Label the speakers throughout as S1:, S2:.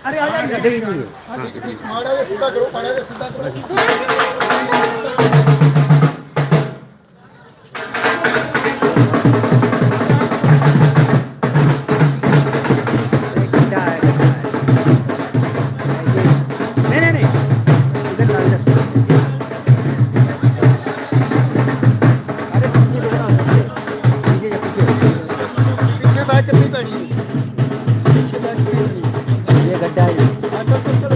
S1: अरे आ जाइए।
S2: गड्ढे ही नहीं है।
S3: माड़ा ये सीधा करो, माड़ा ये सीधा करो।
S2: एक गड्ढा है, गड्ढा है। ऐसे ही। नहीं नहीं नहीं, इधर ना, इधर ऐसे। अरे पीछे देखो ना, पीछे या पीछे
S3: पीछे बैठ के नहीं बैठी, पीछे बैठ के नहीं।
S2: ये गड्ढा है।
S3: चल चल चल।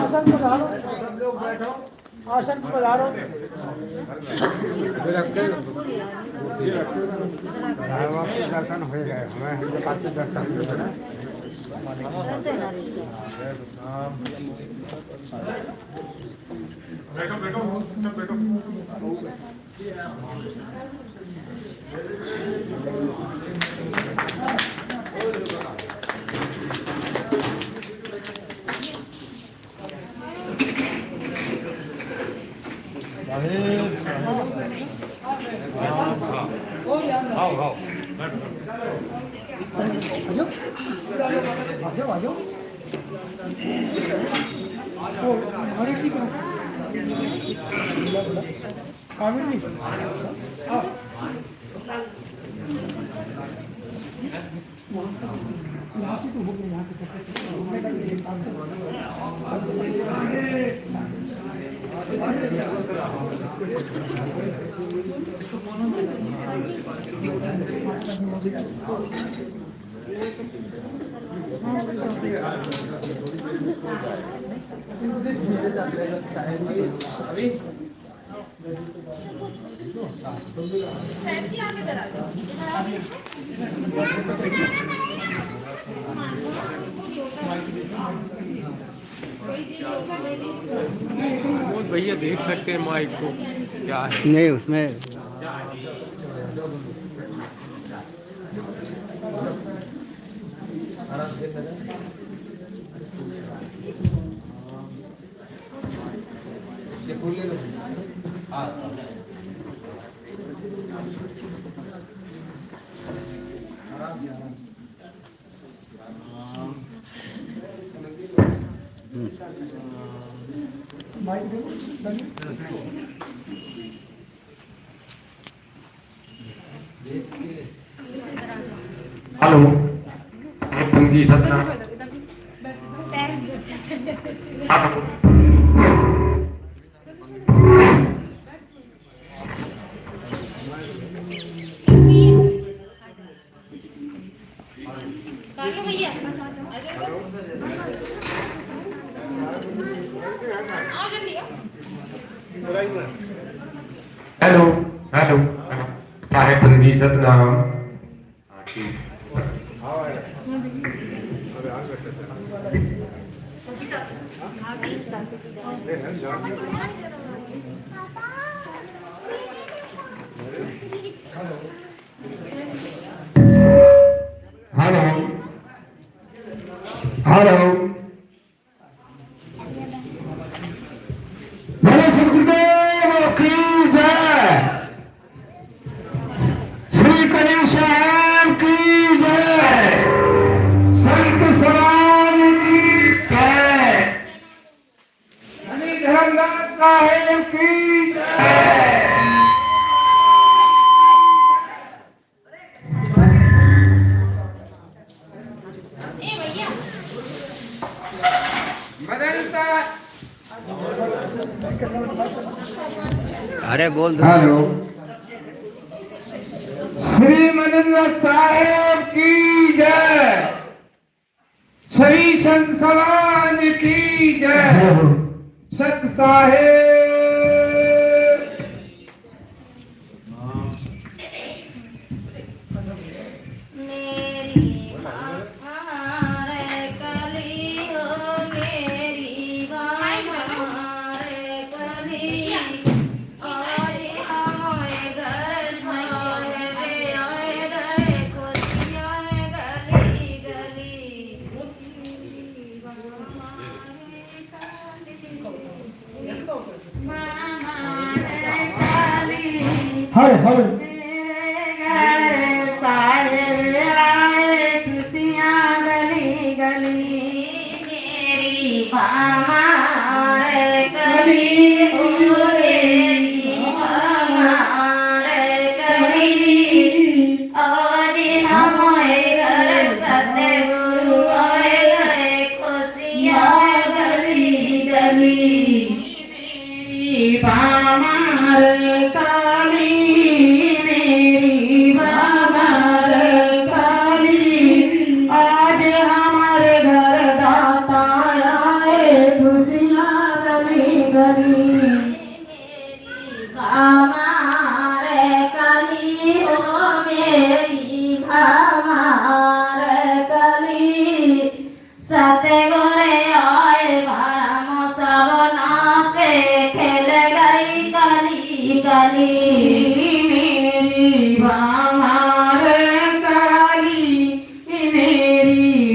S2: आसन पधारो, सब लोग बैठो, आसन पधारो। दर्शन हो गए हमें, दर्शन
S1: बैठो बैठो सब बैठो।
S4: भैया देख सकते हैं माइक को क्या है
S2: नहीं उसमें
S4: हेलो जी सतना हेलो हेलो साहेब जी सतनाम। हेलो हेलो बोलो सतगुरुदेव की जय, श्री कन्हैया की जय, संत समाज की जय, शनि धर्मदास साहेब की जय।
S2: अरे बोल दो।
S4: हेलो श्री मनिंद्र साहेब की जय, सभी संत समाज की जय, सत साहेब। हर हर
S5: साहेब आए खुशियाँ गली गली, मेरी हमार गली हो मेरी हमार गली, और हमारे घर सतगुरु आए गए खुशियाँ गली गली, मेरी हमार काली मेरी बाबा काली, आज हमारे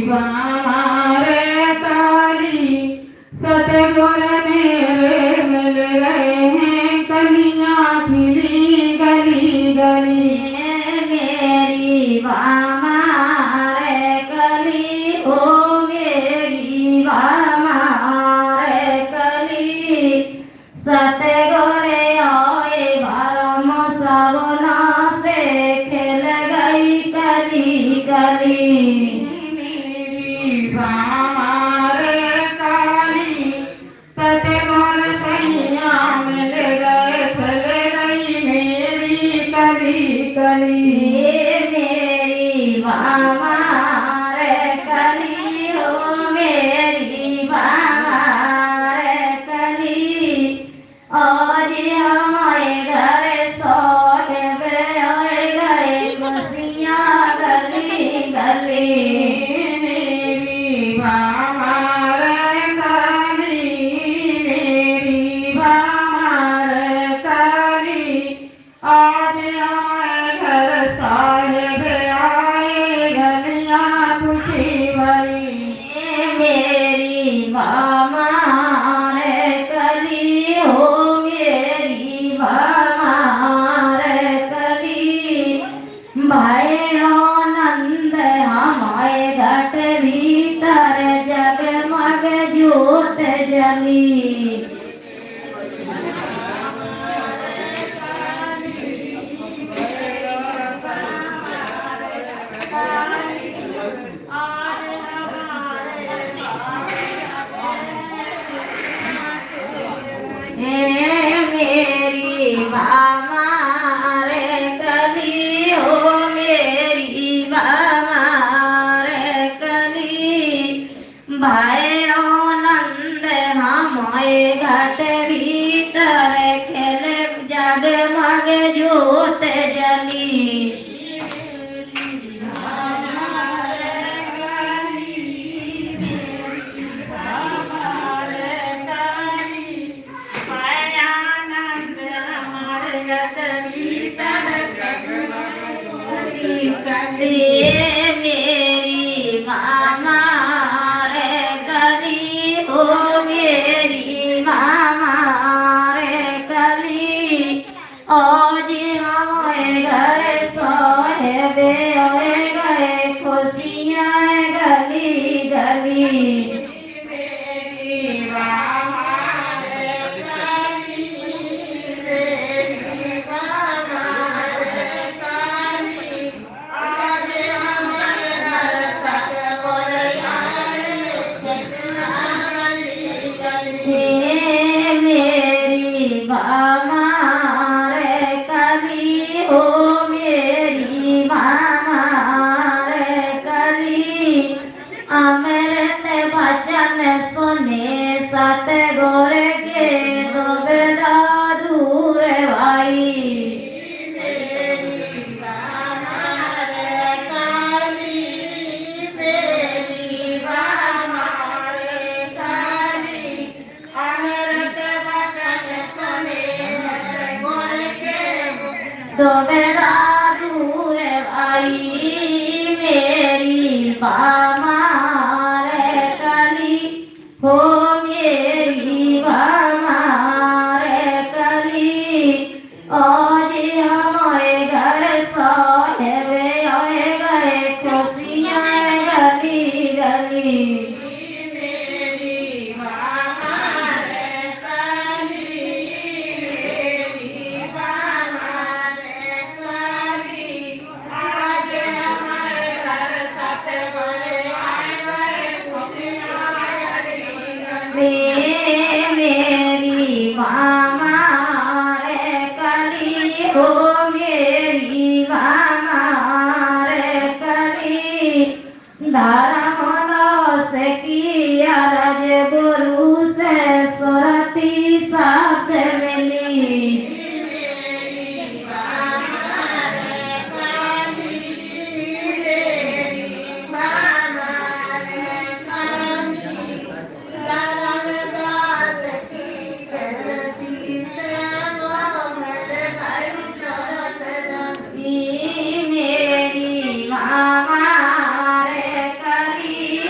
S5: हमारे काली सतगुर मेरे मिल गए हैं कलियां खिली गली गली मेरी हमारे कली हो मेरी हमारे कली सतगुर आए भरम सवना से खेल गई कली गली हमारे काली सतगुर सैया मिल गए चल गई मेरी कली कली मेरी हमारे कली हो मेरी हमारे कली आज हमारे घर सोने गए खुशियाँ गली गली हमारे काली मेरी हमारे काली आज हमारे घर साहेब आए गलियां खुशी भरी मेरी हमारे कली हो मेरी हमारे कली भाई आनंद हमारे घट भीतर जगमग ज्योत जली मेरी हमारे कली हो मेरी हमारे कली भाई आनंद हमारे घट भीतर खेल जगमग ज्योत जली मेरी हमारे गली हो मेरी हमारे गली आज हमारे घर सोहे गए खुशियाँ गली गली हमारे कली हो मेरी हमारे कली अमृत वचन सुने सतगुर के दुबदा दूर भाई दोबेरा दूर आई मेरी हमारे कली हो मेरी हमारे कली आज हमारे घर सोहे गए खुशियाँ गली गली मेरी हमारे कली हो मेरी हमारे कली धर्म दास किया रज गुरु से सुरती शब्द मिली मेरी हमारे कली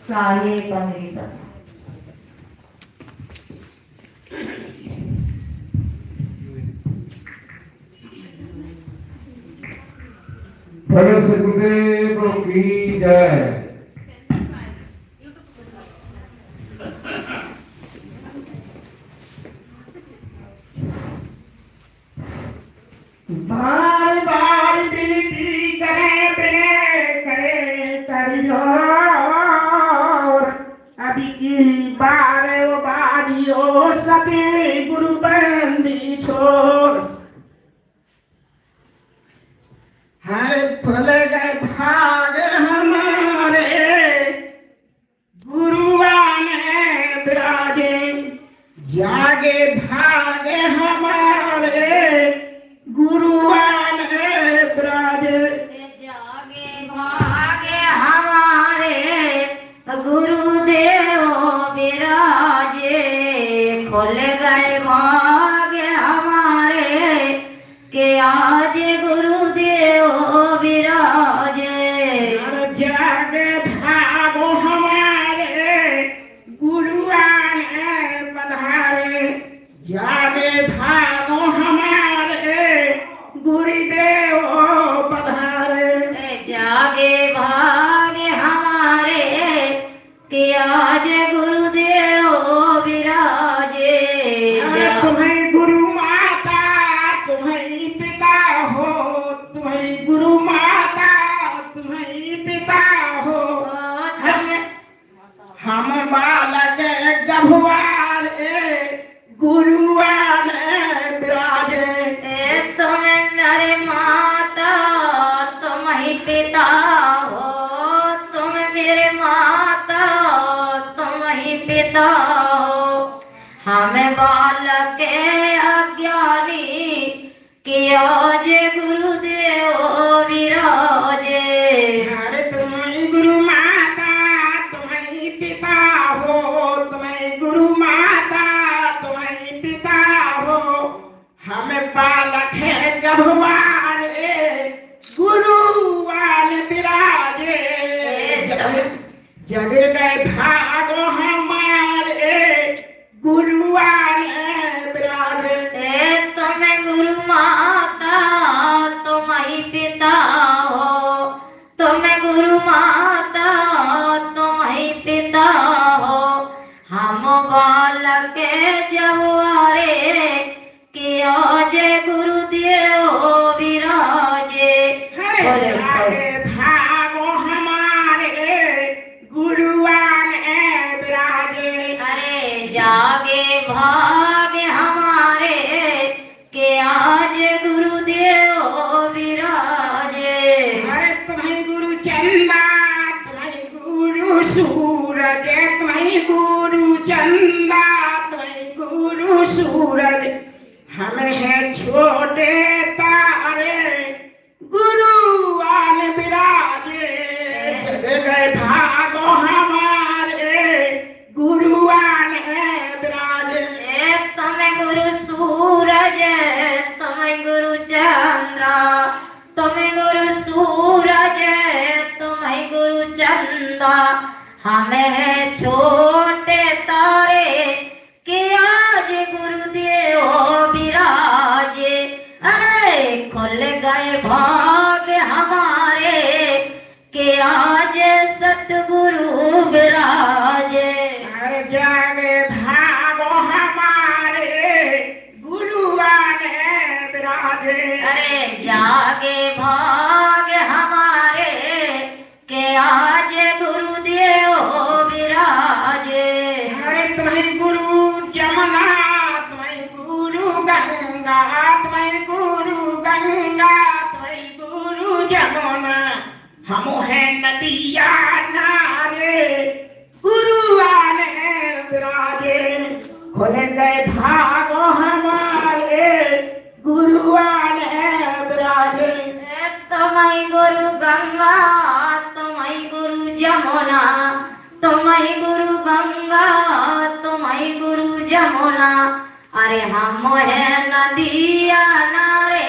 S5: साये पंद्री सब
S6: बोलो सतगुरुदेव की जय।
S7: बार बार विनती करे करियो अभी की बार वो बारियो सती गुरु बंदी छोड़ हर फल गए भाग हमारे गुरुआन विराजे जागे भागे हमारे गुरुआन विराजे
S5: जागे भागे हमारे गुरुदेव विराजे खोल गए भागे हमारे के आज गुरुदेव विराजे
S7: जागे भागो हमारे गुरुआन पधारे जागे भागो हमारे गुरुदेव पधारे
S5: जागे भागे हमारे कि आज गुरुदेव विराजे
S7: तुम्हें गुरु माता तुम्हें पिता हो तुम्हें गुरु माता तुम्हें पिता हो हम बालक गभवार गुरुआन विराजे
S5: तुम मेरे माता तुम ही पिता हो तुम मेरे माता तुम ही पिता हो हमें बालक अज्ञानी कि आज गुरुदेव विराजे
S7: अरे तुम्हें गुरु माता तुम्हें पिता हो तुम्हें गुरु माता तुम्हें पिता हो हमें बालक है गभवार गुरुआन विराजे जग गए भागो हमारे गुरुआन विराजे
S5: तुम गुरु माता तुम ही पिता हो तुम गुरु माता तुम ही पिता हो हम बालक जवारे कि आज गुरुदेव विराजे
S7: भागो हमारे गुरुआन विराजे
S5: अरे जागे भागे हमारे कि आज गुरुदेव विराजे
S7: अरे तुम्हें गुरु चंदा तुम्हें गुरु सूरज तुम्हें गुरु चंदा तुम्हें गुरु सूरज हमें है छोटे तारे गुरुआन विराजे जग गए भागो हमारे गुरुआन विराजे
S5: तुम गुरु सूरज तुम गुरु चंद्रा तुम गुरु सूरज तुम गुरु चंदा हमें छोटे तारे कि आज गुरुदेव विराजे अरे खुल गए भाग हमारे कि आज सतगुरु विराजे
S7: अरे जागे भागो हमारे गुरुआन विराजे
S5: अरे जागे भाग हमारे कि आज गुरुदेव विराजे
S7: अरे तुम्हें गुरु जमुना तुम्हें गुरु गंगा तुम्हें गुरु गंगा तुम्हें गुरु जमुना हम है नदिया नारे गुरुआन विराजे खुल गए भागो हमारे गुरुआन विराजे
S5: तुम्हें गुरु गंगा तुम्हें जमुना, तुम्हारी गुरु गंगा, तुम्हारी गुरु जमुना। अरे हम है नदिया नारे,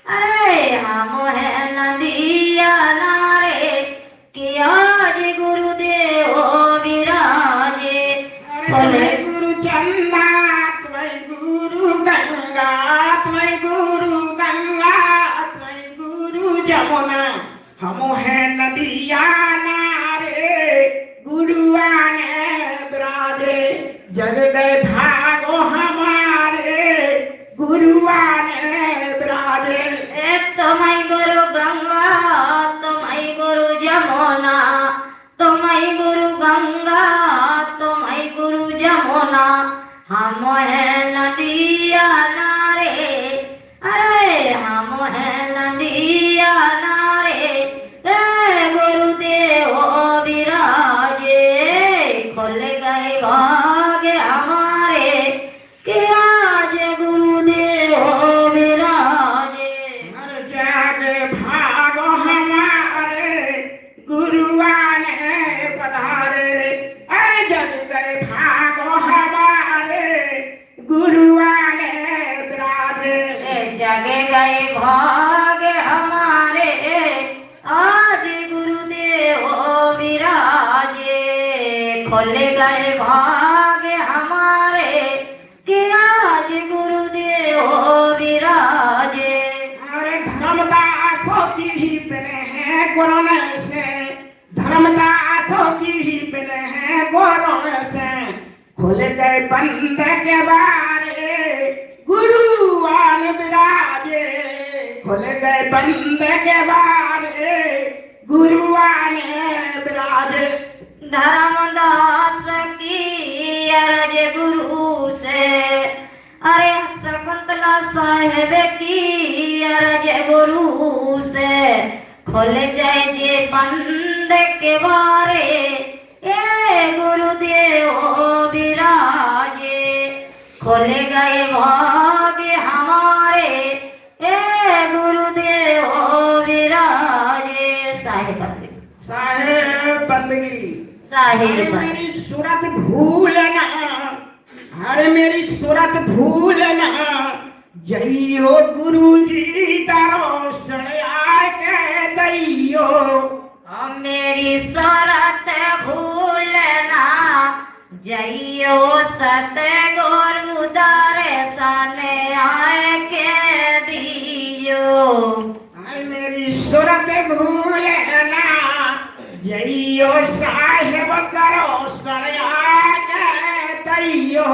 S5: अरे हम है नदिया नारे, कि आज गुरुदेव विराजे।
S7: तुम्हारे गुरु चंदा, तुम्हारे गुरु गंगा, तुम्हारे गुरु गंगा, तुम्हारे गुरु जमुना। हम है नदिया नारे, गुरुआने विराजे। जग गए भागो हमारे, गुरुआने विराजे।
S5: तुम्हारी गुरु गंगा, तुम्हारी गुरु जमुना, तुम्हारी गुरु गंगा, तुम्हारी गुरु जमुना। हम है नदिया नारे, अरे हम है नदिया नारे, गुरुदेव विराजे। खुल गए भाग्य हमारे, कि आज गुरुदेव विराजे।
S7: हर जागे भागो हमारे, गुरुआने पधारे। अरे जग गए भागो हमारे, गुरुआने विराजे।
S5: जगे गए भाग्य हमारे, आज गुरुदेव विराजे। खुल गए भाग्य हमारे, कि आज गुरुदेव विराजे।
S7: अरे धर्मदासों की ही बने हैं गुरुने से, धर्मदासों की ही बने हैं गुरुने से। खुल गए बंद के बारे, गुरुआन विराजे। खुल गए बंद के बारे, गुरुआन विराजे।
S5: धर्मदास की अरज गुरु से, अरे शकुंतला साहेब की अरज गुरु से। खुल जाए जे बंद के बारे, ए गुरुदेव विराजे। खुल गए भाग्य हमारे, ए गुरुदेव विराजे। साहिब
S7: साहेब बंदगी,
S5: साहिब
S7: मेरी सूरत भूलना, हर मेरी सूरत भूलना। जइयो गुरु जी तारो सड़या के दैयो।
S5: मेरी सूरत भूलना, जइयो सत गुरु दर्शन आए के दियो।
S7: हर मेरी सूरत भूलना, जइयो साहेब तारो सड़या के दैयो।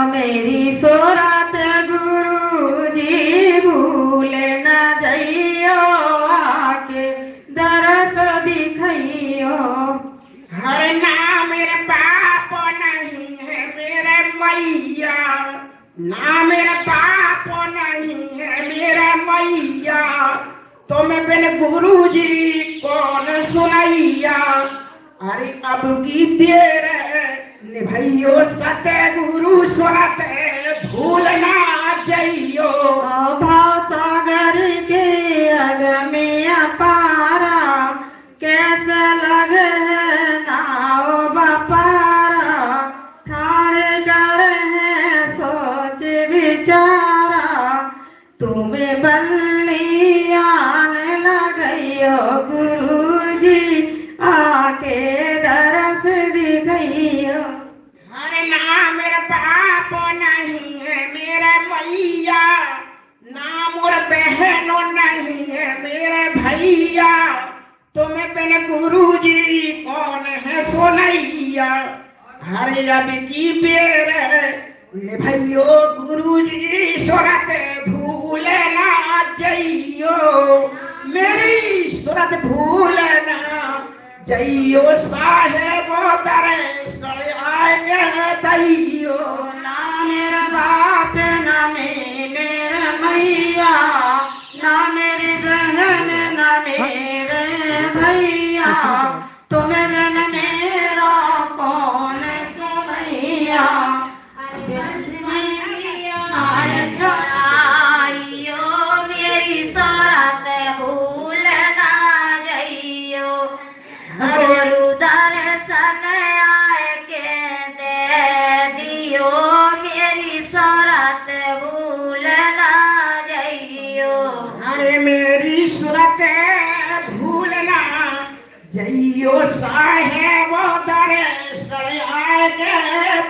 S5: मेरी सूरत गुरु जी भूल न जइयो, आके दरस दिखइयो।
S7: हर ना मेरे बाप नहीं है मेरे मैया, ना मेरे बाप नहीं है मेरे मैया। तुम बिन गुरु जी कौन सुनैया। अरे अब की देर निभइयो सत्य गुरु सुरत भूलना जइयो।
S5: भासागर के अग में अपारा, कैसे लगे है नाव बपारा। ठाड़े कर है सोच विचारा, तुम्हें बल्ली आने लगइयो। गुरु जी आके दरस दिखइयो।
S7: अरे ना मेरे बाप नहीं है मेरे मैया, ना मोर बहनों नहीं है मेरे भैया। तुम्हें बिन गुरु जी कौन है सुनैया। हर अब की बेर निभइयो गुरु जी सुरत भूलना जइयो। मेरी सुरत भूलना जइयो साहेब दर्शन आए दैयो।
S5: ना मेरा बाप ना मेरे मैया, ना मेरी बहन ना मेरे भैया। तुम्हें बिन मेरा कौन सुनैया। छोड़ाइयो मेरी सूरत भूल ना जइयो। गुरु दर्शन आए के दे दियो मेरी सूरत भूल ना जाइयो।
S7: अरे मेरी सूरत भूलना जइयो साहेब दर्शन आए के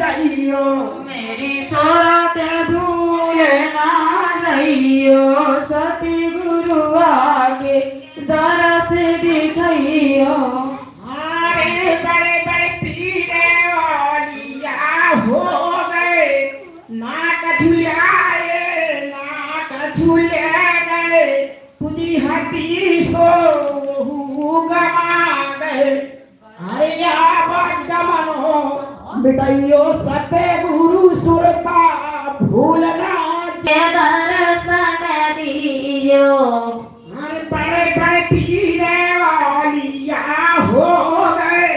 S7: दैयो।
S5: मेरी सूरत भूल ना जाइयो सतगुरु आगे दरस दिखाइयो।
S7: अरे बड़े बड़े पीरे वालिया हो गए नाक झुलाए नाक झूले गए पूजी हटी सो गमा गए। अरे या बदमनो मिटाइयो सतगुरु सुरता भूलना
S5: के दर्शन दीजियो।
S7: अरे बड़े बड़े पीरे वालिया हो गए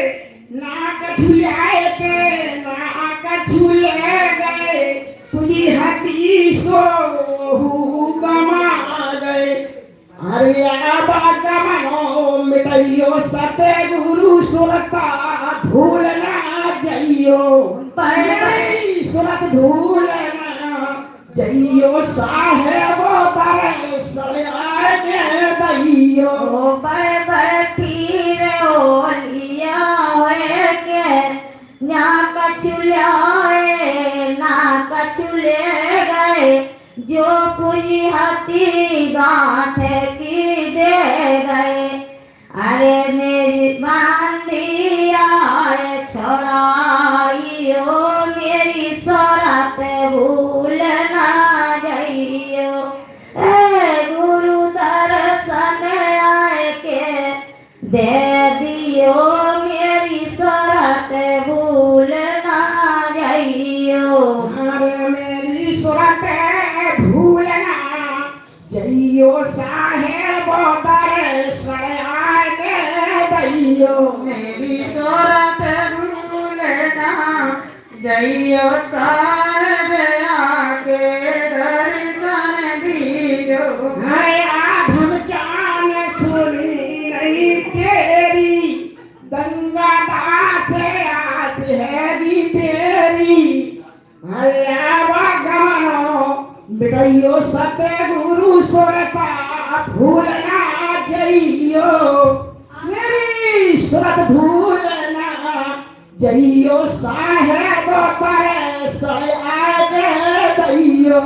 S7: नाक झुलाए के नाक झूले गए पूरी हटी सो गमा गए। अरे गमनो मिटाइयो सतगुरु सुरता भूलना जइयो। सुरत भूलना जइयो साहेब दर्शन आए के दैयो।
S5: बड़े बड़े पीर ओलिया होए के नाक चुलाए नाक चुले गए जो पूरी हाथी गांठ की दे गए। अरे मेरी बांधिया छोड़ाइयो मेरी सूरत भूल ना जाइयो। गुरु दर्शन आए के दे दियो मेरी सूरत भूल ना जाइयो।
S7: अरे मेरी सूरत भूलना जइयो साहेब दर्शन आए के दैयो।
S5: मेरी सूरत भूलना जइयो साहेब आके दर्शन दियो।
S7: अरे आधम जान सुनी नहीं तेरी गंगा दास आस है दी तेरी। अरे गमनो मिटाइयो सतगुरु सुरता भूलना जइयो। मेरी सूरत भूलना जइयो साहेब दर्शन आए के दैयो।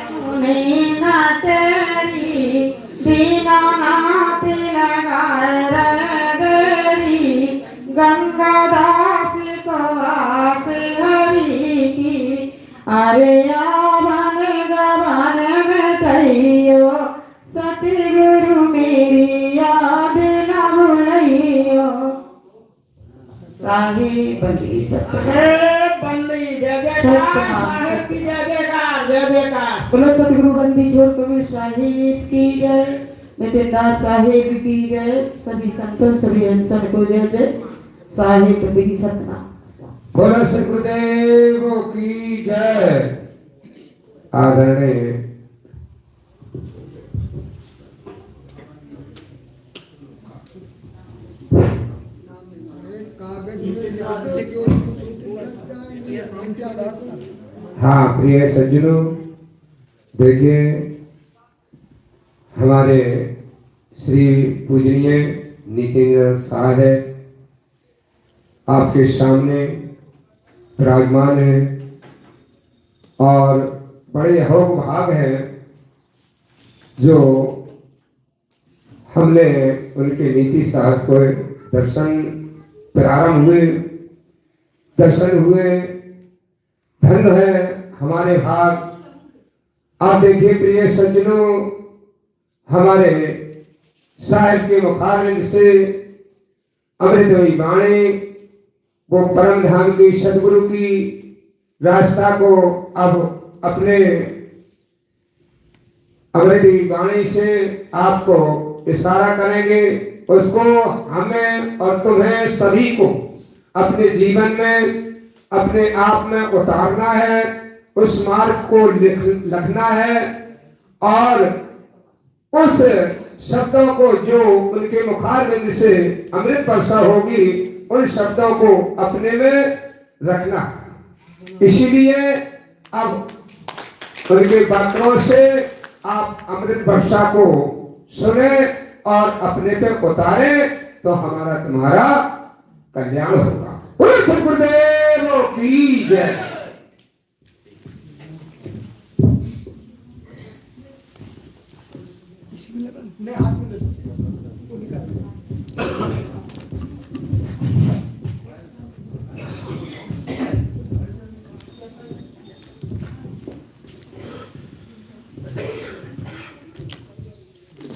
S5: सुनी ना तेरी बिना नाथ लगाए रगरी गंगा दास को आस हरी की। अरे आवन गवन में दैयो सतगुरु मेरी याद न भूलियो। साहिब बंदी सत्य
S7: बंदी जगह साहेब की जगह
S2: बोलो सतगुरु बंदी छोड़ कबीर साहिब की जय। नितिनदास साहिब की जय। सभी संतों सभी हंसन को जय जय। साहिब बंदी की सतना।
S6: बोलो सतगुरुदेव की जय। आदरणीय हाँ प्रिय सज्जनों, देखिए हमारे श्री पूजनीय नितिन साहब आपके सामने विराजमान है और बड़े अहोग भाग हैं जो हमने उनके नीति साहब को दर्शन हुए धन्य है हमारे भाग। आप देखिए प्रिय सज्जनों, हमारे साहिब के मुखारबिंद से अमृतमयी वाणी वो परम धाम की सदगुरु की रास्ता को अब अपने अमृतमयी वाणी से आपको इशारा करेंगे। उसको हमें और तुम्हें सभी को अपने जीवन में अपने आप में उतारना है, उस मार्ग को लिखना है और उस शब्दों को जो उनके मुखारबिंद से अमृत वर्षा होगी उन शब्दों को अपने में रखना। इसीलिए अब उनके वाक्यों से आप अमृत वर्षा को सुने और अपने पे उतारे तो हमारा तुम्हारा कल्याण होगा। बोलो सद्गुरुदेव की जय।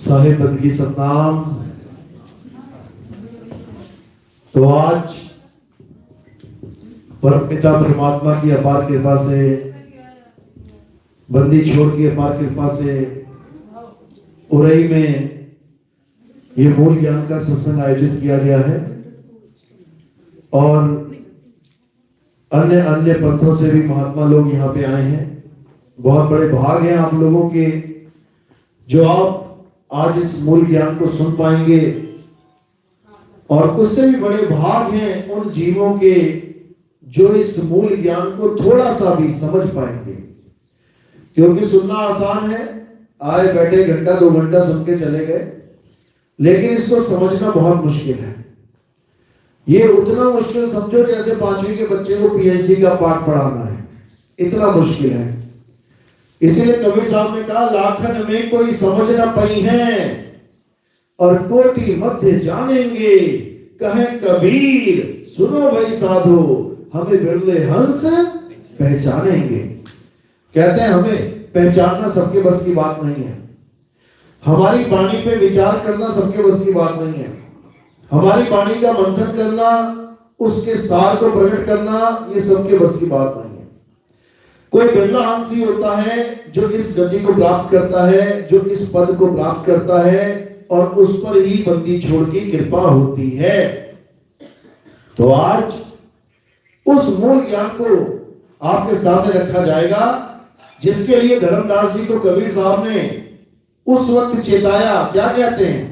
S8: साहेब बंदगी सतनाम। तो आज परमपिता परमात्मा की अपार कृपा से, बंदी छोड़ की अपार कृपा से उरई में ये मूल ज्ञान का सत्संग आयोजित किया गया है और अन्य अन्य पंथों से भी महात्मा लोग यहाँ पे आए हैं। बहुत बड़े भाग हैं आप लोगों के जो आप आज इस मूल ज्ञान को सुन पाएंगे और उससे भी बड़े भाग हैं उन जीवों के जो इस मूल ज्ञान को थोड़ा सा भी समझ पाएंगे। क्योंकि सुनना आसान है, आए बैठे घंटा 2 घंटा सुन के चले गए, लेकिन इसको समझना बहुत मुश्किल है। ये उतना मुश्किल समझो जैसे 5वीं के बच्चे को पीएचडी का पाठ पढ़ाना है, इतना मुश्किल है। इसीलिए कबीर साहब ने कहा लाखन में कोई समझ न पाई है और कोटि मध्य जानेंगे, कहे कबीर सुनो भाई साधो हमें बिरले हंस पहचानेंगे। कहते हैं हमें पहचानना सबके बस की बात नहीं है, हमारी वाणी पे विचार करना सबके बस की बात नहीं है, हमारी वाणी का मंथन करना, उसके सार को प्रकट करना ये सबके बस की बात नहीं है। कोई बिरला हंस ही होता है जो इस गति को प्राप्त करता है, जो इस पद को प्राप्त करता है और उस पर ही बंदी छोड़ की कृपा होती है। तो आज उस मूल ज्ञान को आपके सामने रखा जाएगा जिसके लिए धर्मदास जी को कबीर साहब ने उस वक्त चेताया। क्या कहते हैं?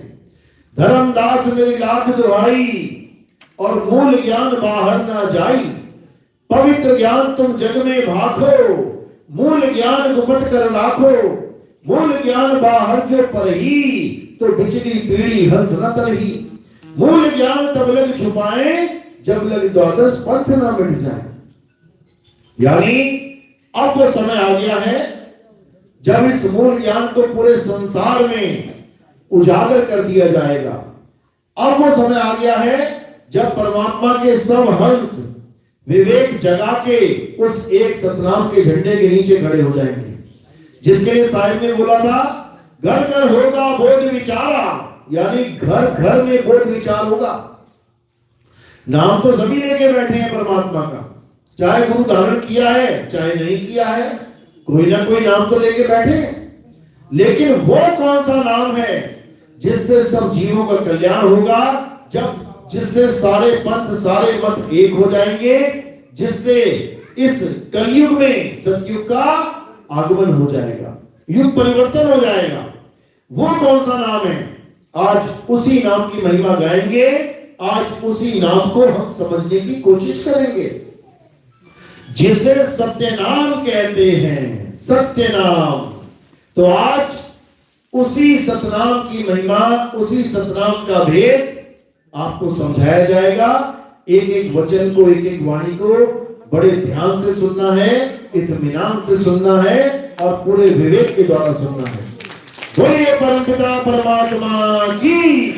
S8: धर्मदास मेरी लाख दुहाई और मूल ज्ञान बाहर ना जाई, पवित्र ज्ञान तुम जग में भाखो, मूल ज्ञान गुपट कर राखो, मूल ज्ञान बाहर जो परही तो बिजली पीड़ी हंस न तरही, मूल ज्ञान तब लग छुपाए जब लग 12 पंथ ना मिट जाए। यानी अब वो समय आ गया है जब इस मूल ज्ञान को पूरे संसार में उजागर कर दिया जाएगा। अब वो समय आ गया है जब परमात्मा के सब हंस विवेक जगा के उस एक सतनाम के झंडे के नीचे खड़े हो जाएंगे, जिसके लिए साहिब ने बोला था घर घर होगा बोध विचारा, यानी घर घर में बोध विचार होगा। नाम तो सभी लेके बैठे हैं परमात्मा का, चाहे गुरु धारण किया है चाहे नहीं किया है, कोई ना कोई नाम तो लेके बैठे, लेकिन वो कौन सा नाम है जिससे सब जीवों का कल्याण होगा, जब जिससे सारे पंथ सारे मत एक हो जाएंगे, जिससे इस कलयुग में सतयुग का आगमन हो जाएगा, युग परिवर्तन हो जाएगा। वो कौन सा नाम है? आज उसी नाम की महिमा गाएंगे, आज उसी नाम को हम समझने की कोशिश करेंगे, जिसे सत्य नाम कहते हैं। सत्य नाम, तो आज उसी सतनाम की महिमा, उसी सतनाम का भेद आपको समझाया जाएगा। एक एक वचन को, एक एक वाणी को बड़े ध्यान से सुनना है, इत्मीनान से सुनना है और पूरे विवेक के द्वारा सुनना है। बोलिए परमपिता परमात्मा की,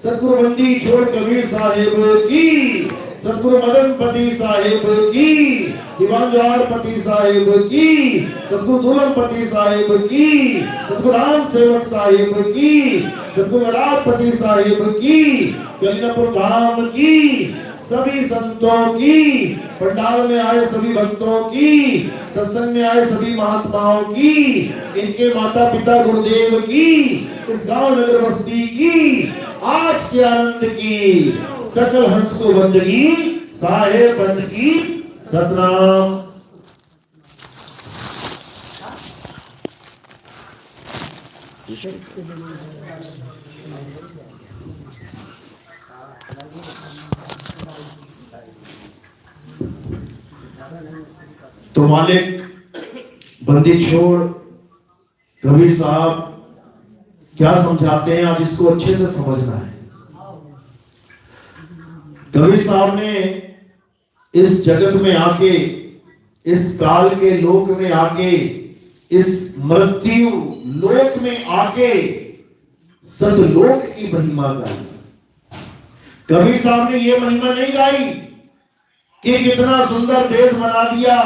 S8: सतगुरु बंदी छोड़ कबीर साहेब की, सतगुरु मदन पति साहेब की, दीवान जवाहर पति साहेब की, सतगुरु दुल्हन पति साहेब की, सतगुरु राम सेवक साहेब की, सतगुरु राजपति साहेब की, कलियापुर धाम की, सभी संतों की, पंडाल में आए सभी भक्तों की, सत्संग में आए सभी महात्माओं की, इनके माता पिता गुरुदेव की, इस गांव नगर बस्ती की, आज के आनंद की, सकल हंस को बंदगी साहेब बंद की सतनाम। तो मालिक बंदी छोड़ कबीर साहब क्या समझाते हैं, आज इसको अच्छे से समझना है। कबीर साहब ने इस जगत में आके, इस काल के लोक में आके, इस मृत्यु लोक में आके सतलोक की महिमा गाई। कबीर साहब ने यह महिमा नहीं गाई कि कितना सुंदर देश बना दिया,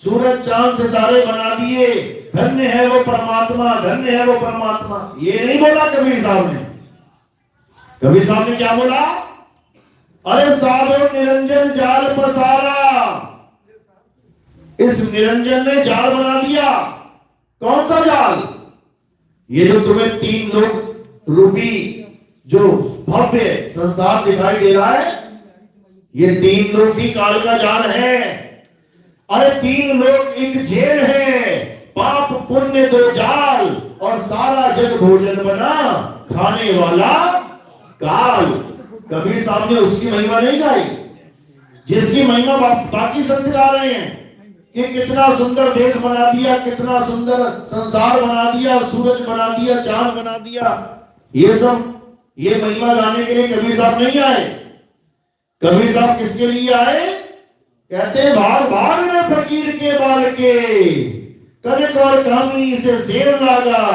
S8: सूरज चांद सितारे बना दिए, धन्य है वो परमात्मा, धन्य है वो परमात्मा। ये नहीं बोला कबीर साहब ने। कबीर साहब ने क्या बोला? अरे साधो निरंजन जाल पसारा। इस निरंजन ने जाल बना दिया। कौन सा जाल? ये जो तुम्हें तीन लोग रूपी जो भव्य संसार दिखाई दे रहा है, ये तीन लोग ही काल का जाल है। अरे तीन लोग एक जेल है, पाप पुण्य दो जाल, और सारा जग भोजन बना खाने वाला काल। कबीर साहब ने उसकी महिमा नहीं गाई जिसकी महिमा बाकी संत गा रहे हैं कि कितना सुंदर देश बना दिया, कितना सुंदर संसार बना दिया, सूरज बना दिया, चांद बना दिया। ये सब ये महिमा गाने के लिए कबीर साहब नहीं आए। कबीर साहब किसके लिए आए? कहते हैं भाग भाग में फकीर के बाल के, कनक और कामनी से शेर लागा,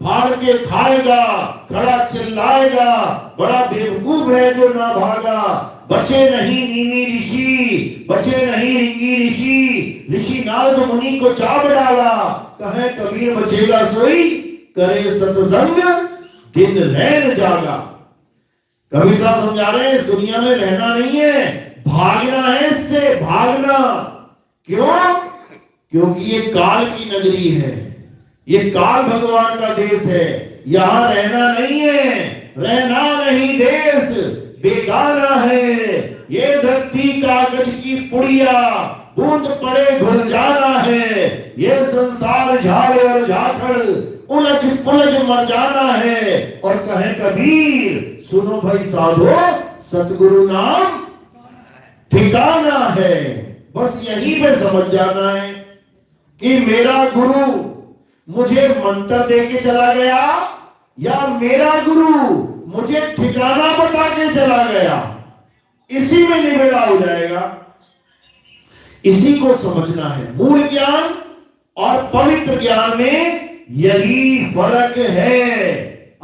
S8: फाड़ के खाएगा, खड़ा चिल्लाएगा, बड़ा बेवकूफ है जो ना भागा। बचे नहीं नीमी ऋषि, बचे नहीं रिंगी ऋषि, ऋषि नारद मुनि को चाप डाला, कहे कबीर बचेगा सोई, करे सत्संग दिन रैन जागा। कबीर साहब समझा रहे हैं इस दुनिया में रहना नहीं है, भागना है इससे, भागना। क्यों? क्योंकि ये काल की नगरी है, ये काल भगवान का देश है। यहां रहना नहीं है, रहना नहीं देश बेगाना है। ये धरती कागज की पुड़िया, बूंद पड़े घुल जाना है। ये संसार झाड़ और झाखड़, उलझ पुलझ मर जाना है। और कहे कबीर सुनो भाई साधो, सतगुरु नाम ठिकाना है। बस यहीं पे समझ जाना है कि मेरा गुरु मुझे मंत्र दे के चला गया या मेरा गुरु मुझे ठिकाना बता के चला गया, इसी में निबेड़ा हो जाएगा। इसी को समझना है। मूल ज्ञान और पवित्र ज्ञान में यही फर्क है।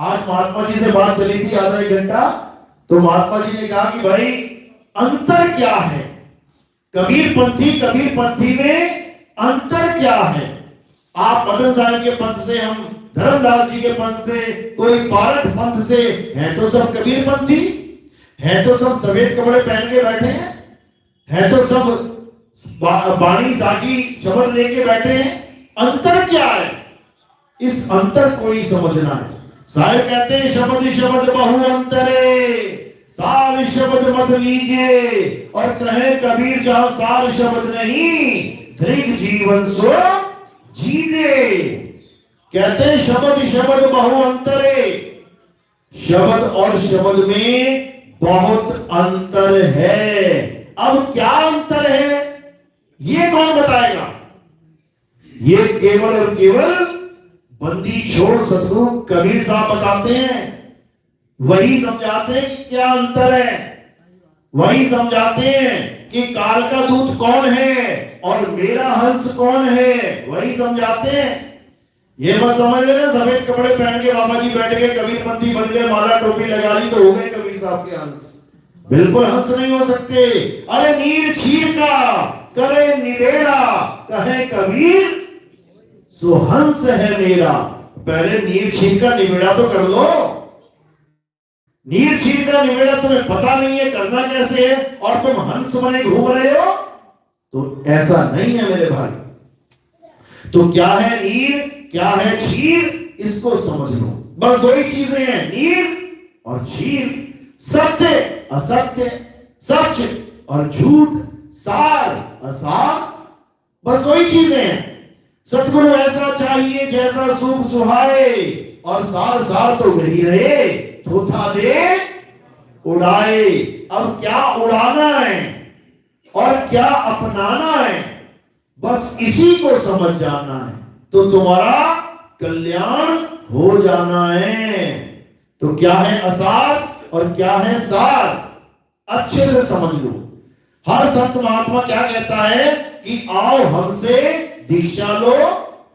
S8: आज महात्मा जी से बात चली थी आधा एक घंटा, तो महात्मा जी ने कहा कि भाई अंतर क्या है? कबीर पंथी में अंतर क्या है? आप मदन साहब के पंथ से, हम धर्मदास जी के पंथ से, कोई पारक पंथ से, हैं तो सब कबीर पंथी, हैं तो सब सफेद कपड़े पहन के बैठे हैं तो सब बाणी साकी शब्द लेके बैठे हैं। अंतर क्या है? इस अंतर को ही समझना है। साहिब कहते हैं शब्द शब्द बहु अंतरे, सार शब्द मत लीजिए। और कहे कबीर जहां सार शब्द नहीं, दृढ़ जीवन सो जीजे। कहते हैं शब्द शब्द बहु अंतरे, शब्द और शब्द में बहुत अंतर है। अब क्या अंतर है ये कौन बताएगा? ये केवल और केवल बंदी छोड़ सतगुरु कबीर साहब बताते हैं। वही समझाते हैं कि क्या अंतर है, वही समझाते हैं कि काल का दूत कौन है और मेरा हंस कौन है, वही समझाते हैं। ये मत समझ लेना सफेद कपड़े पहन के बाबा जी बैठ गए, कबीर पंथी बन गए, माला टोपी लगा ली तो हो गए कबीर साहब के हंस। बिल्कुल हंस नहीं हो सकते। अरे नीर छीर का करे निबेड़ा, कहे कबीर सो हंस है मेरा। पहले नीर छीर का निबेड़ा तो कर लो। नीर छीर का निबेड़ा तुम्हें पता नहीं है करना कैसे है, और तुम हंस बने घूम रहे हो, तो ऐसा नहीं है मेरे भाई। तो क्या है नीर, क्या है छीर, इसको समझ लो। बस दो ही चीजें हैं, नीर और छीर। सत्य असत्य, सच और झूठ, सार असार, बस वही चीजें हैं। सतगुरु ऐसा चाहिए जैसा सूख सुहाए, और सार सार तो वही रहे, थोथा दे उड़ाए। अब क्या उड़ाना है और क्या अपनाना है, बस इसी को समझ जाना है तो तुम्हारा कल्याण हो जाना है। तो क्या है असार और क्या है सार, अच्छे से समझ लो। हर संत महात्मा क्या कहता है कि आओ हमसे दीक्षा लो,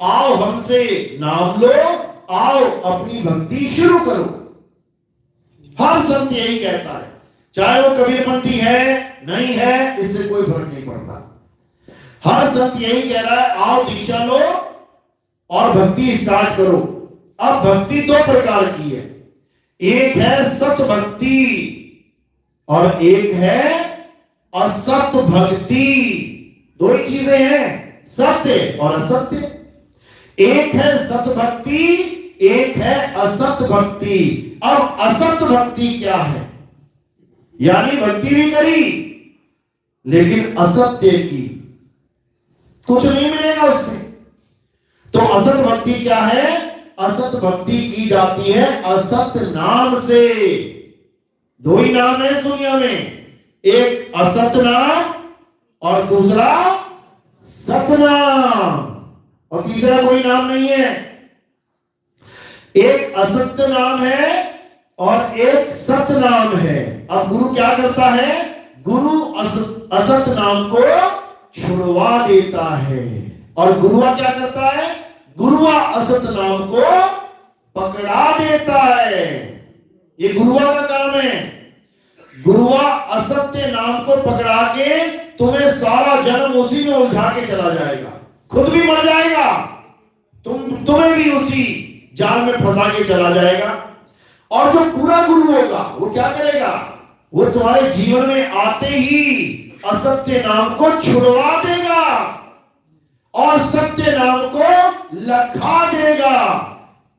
S8: आओ हमसे नाम लो, आओ अपनी भक्ति शुरू करो। हर संत यही कहता है, चाहे वो कबीरपंथी है नहीं है, इससे कोई फर्क नहीं पड़ता। हर संत यही कह रहा है, आओ दीक्षा लो और भक्ति स्टार्ट करो। अब भक्ति दो प्रकार की है, एक है सत भक्ति और एक है असत भक्ति। दो ही चीजें हैं, सत्य और असत्य। एक है सत भक्ति, एक है असत भक्ति। अब असत भक्ति क्या है, यानी भक्ति भी करी लेकिन असत्य की, कुछ नहीं मिलेगा उससे। तो असत भक्ति क्या है, असत भक्ति की जाती है असत नाम से। दो ही नाम है इस दुनिया में, एक असत नाम और दूसरा सतनाम, और तीसरा कोई नाम नहीं है। एक असत्य नाम है और एक सत नाम है। अब गुरु क्या करता है, गुरु असत नाम को छुड़वा देता है और गुरुआ क्या करता है, गुरुआ असत नाम को पकड़ा देता है। ये गुरुआ का काम है। गुरुआ असत्य नाम को पकड़ा के तुम्हें सारा जन्म उसी में उलझा के चला जाएगा, खुद भी मर जाएगा, तुम्हें भी उसी जाल में फंसा के चला जाएगा। और जो पूरा गुरु होगा वो क्या करेगा, वो तुम्हारे जीवन में आते ही असत्य नाम को छुड़वा देगा और सत्य नाम को लखा देगा।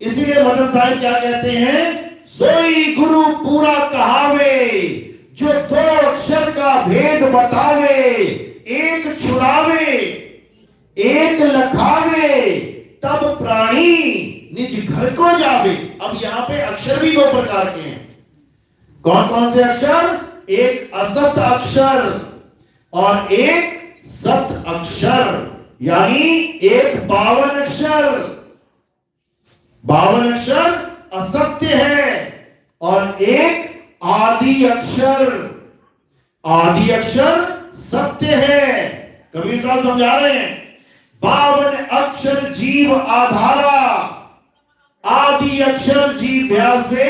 S8: इसीलिए मदन साहिब क्या कहते हैं, सोई गुरु पूरा कहावे, जो दो अक्षर का भेद बतावे, एक छुड़ावे एक लखावे, तब प्राणी निज घर को जावे। अब यहां पे अक्षर भी दो प्रकार के हैं। कौन कौन से अक्षर, एक असत अक्षर और एक सत अक्षर, यानी एक 52 अक्षर। 52 अक्षर असत्य है और एक आदि अक्षर, आदि अक्षर सत्य है। कबीर साहब समझा रहे हैं, 52 अक्षर जीव आधारा, आदि अक्षर जीव्या से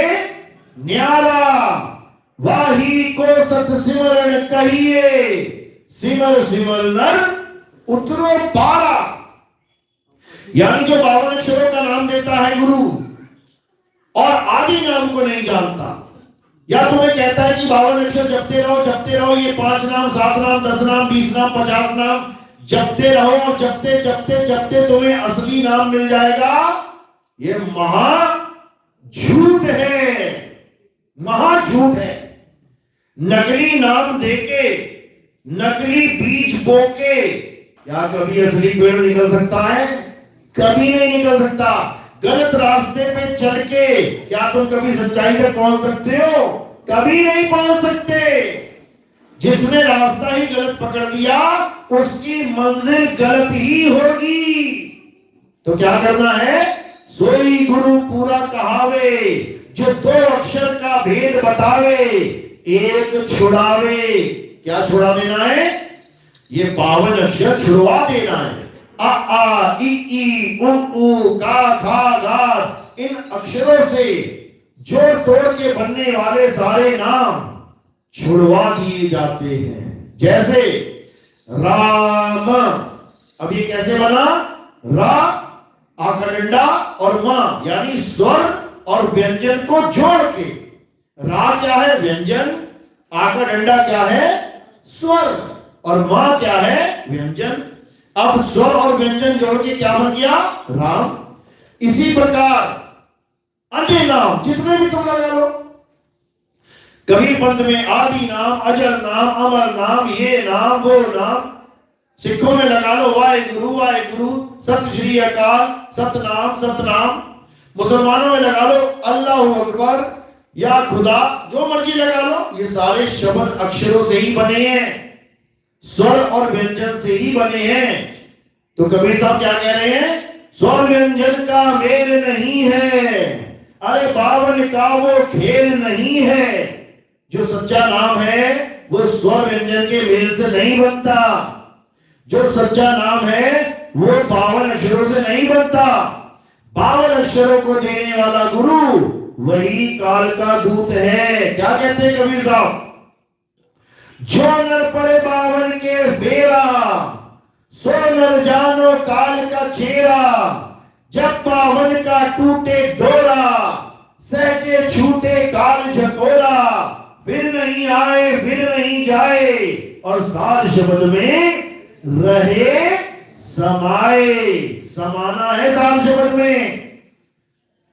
S8: न्यारा, वाही को सत सिमरन कहिए, सिमर सिमर नर उतरो पारा। यानी जो 52 अक्षरों का नाम देता है गुरु और आदि नाम को नहीं जानता, या तुम्हें कहता है कि 52 अक्षर जपते रहो, ये 5 नाम 7 नाम 10 नाम 20 नाम 50 नाम जपते रहो और जपते जपते जपते तुम्हें असली नाम मिल जाएगा, ये महा झूठ है, महा झूठ है। नकली नाम देके, नकली बीज बोके क्या कभी असली पेड़ निकल सकता है? कभी नहीं निकल सकता। गलत रास्ते पे चल के क्या तुम कभी सच्चाई तक पहुंच सकते हो? कभी नहीं पहुंच सकते। जिसने रास्ता ही गलत पकड़ लिया उसकी मंजिल गलत ही होगी। तो क्या करना है, सोई गुरु पूरा कहावे, जो 2 अक्षर का भेद बतावे, एक छुड़ावे। क्या छुड़ा देना है? ये 52 अक्षर छुड़वा देना है। आ आ ई ई उ ऊ का खा गा, इन अक्षरों से जोड़ तोड़ के बनने वाले सारे नाम छुड़वा दिए जाते हैं। जैसे राम, अब ये कैसे बना? रा आकरंडा और मां, यानी स्वर और व्यंजन को जोड़ के। रा क्या है? व्यंजन। आकरंडा क्या है? स्वर। और मां क्या है? व्यंजन। अब स्वर और व्यंजन जोड़ के क्या बन गया? राम। इसी प्रकार अन्य नाम जितने भी तुम लगा लो, कबीर पंथ में आदि नाम, अजर नाम, अमर नाम, ये नाम वो नाम। सिखों में लगा लो वाहे गुरु, सत श्री अकाल, सतनाम सतनाम। मुसलमानों में लगा लो अल्लाहू अकबर या खुदा, जो मर्जी लगा लो, ये सारे शब्द अक्षरों से ही बने हैं, स्वर और व्यंजन से ही बने हैं। तो कबीर साहब क्या कह रहे हैं? स्वर व्यंजन का मेल नहीं है, अरे बावन का वो खेल नहीं है। जो सच्चा नाम है वो स्वर व्यंजन के मेल से नहीं बनता, जो सच्चा नाम है वो 52 अक्षरों से नहीं बनता। 52 अक्षरों को देने वाला गुरु वही काल का दूत है। क्या कहते हैं कबीर साहब? जो नर पड़े 52 के फेरा, सो नर जानो काल का चेहरा। जब 52 का टूटे डोरा, सहजे छूटे काल झकोरा। फिर नहीं आए फिर नहीं जाए, और सार शब्द में रहे समाए। समाना है सार शब्द में,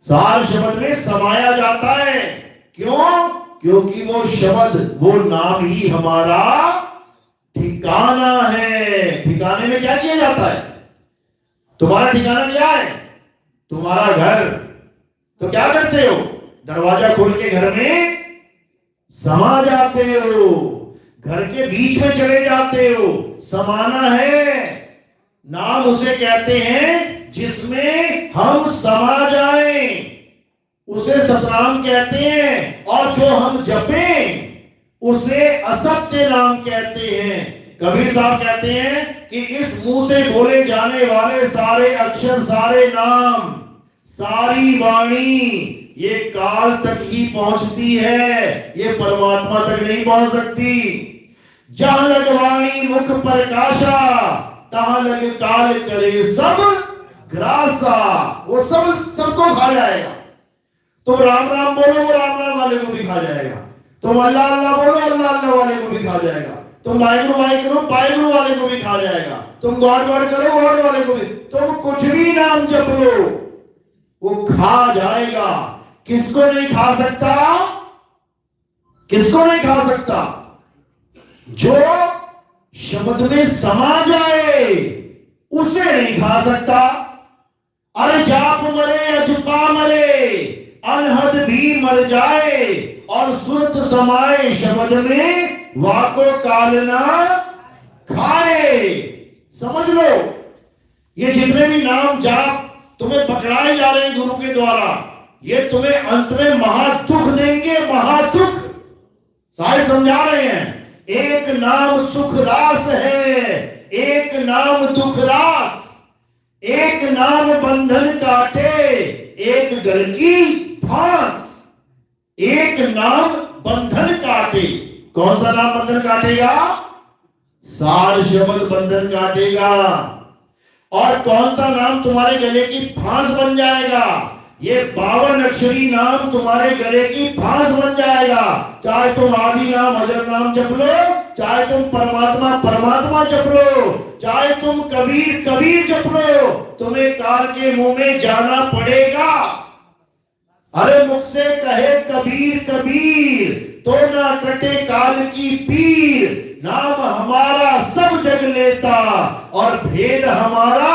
S8: सार शब्द में समाया जाता है। क्यों? क्योंकि वो शब्द, वो नाम ही हमारा ठिकाना है। ठिकाने में क्या किया जाता है? तुम्हारा ठिकाना क्या है? तुम्हारा घर। तो क्या करते हो? दरवाजा खोल के घर में समा जाते हो, घर के बीच में चले जाते हो। समाना है। नाम उसे कहते हैं जिसमें हम समा जाएं, उसे सतनाम कहते हैं। और जो हम जपें उसे असत्य नाम कहते हैं। कबीर साहब कहते हैं कि इस मुंह से बोले जाने वाले सारे अक्षर, सारे नाम, सारी वाणी ये काल तक ही पहुंचती है, ये परमात्मा तक नहीं पहुंच सकती। जहां लग वाणी मुख प्रकाशा, तहां लग काल करे सब ग्रासा। वो सब सबको खा जाएगा। तुम राम राम बोलो, वो राम राम वाले को भी खा जाएगा। तुम अल्लाह अल्लाह बोलो, अल्लाह अल्लाह वाले को भी खा जाएगा। तुम वाहिगुरु वाहिगुरु वाले को भी खा जाएगा। तुम गॉड गॉड करो, गॉड वाले को भी। तुम कुछ भी नाम जप लो, वो खा जाएगा। किसको नहीं खा सकता? किसको नहीं खा सकता? जो शब्द में समा जाए उसे नहीं खा सकता। अरे जाप मरे अजपा मरे, अनहद भी मर जाए, और सुरत समाए शब्द में, वाको काल ना खाए। समझ लो, ये जितने भी नाम जाप तुम्हें पकड़ाए जा रहे हैं गुरु के द्वारा, ये तुम्हें अंत में महादुख देंगे। महादुख साहिब समझा रहे हैं। एक नाम सुख रास है, एक नाम दुख रास। एक नाम बंधन काटे, एक गल की फांस। एक नाम बंधन काटे। कौन सा नाम बंधन काटेगा? सार शब्द बंधन काटेगा। और कौन सा नाम तुम्हारे गले की फांस बन जाएगा? ये 52 अक्षरी नाम तुम्हारे गले की फांस बन जाएगा। चाहे तुम आदि नाम अजर नाम जप लो, चाहे तुम परमात्मा परमात्मा जप लो, चाहे तुम कबीर कबीर जप लो, तुम्हें काल के मुंह में जाना पड़ेगा। अरे मुख से कहे कबीर कबीर, तो ना कटे काल की पीर। नाम हमारा सब जग लेता, और भेद हमारा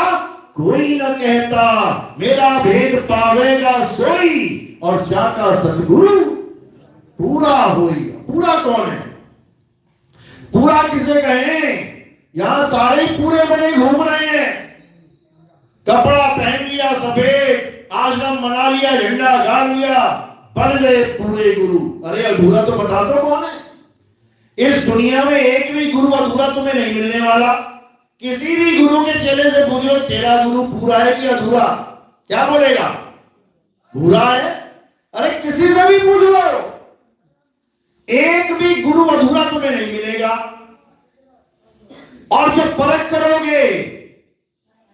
S8: कोई न कहता। मेरा भेद पावेगा सोई, और जाका सतगुरु पूरा होएगा। पूरा कौन है? पूरा किसे कहें? यहां सारे पूरे बने घूम रहे हैं। कपड़ा पहन लिया सफेद, आश्रम बना लिया, झंडा गाड़ लिया, बन गए पूरे गुरु। अरे अधूरा तो बता दो कौन है? इस दुनिया में एक भी गुरु अधूरा तुम्हें नहीं मिलने वाला। किसी भी गुरु के चेले से पूछो तेरा गुरु पूरा है कि अधूरा, क्या बोलेगा? पूरा है। अरे किसी से भी पूछ लो, एक भी गुरु अधूरा तुम्हें नहीं मिलेगा। और जब परख करोगे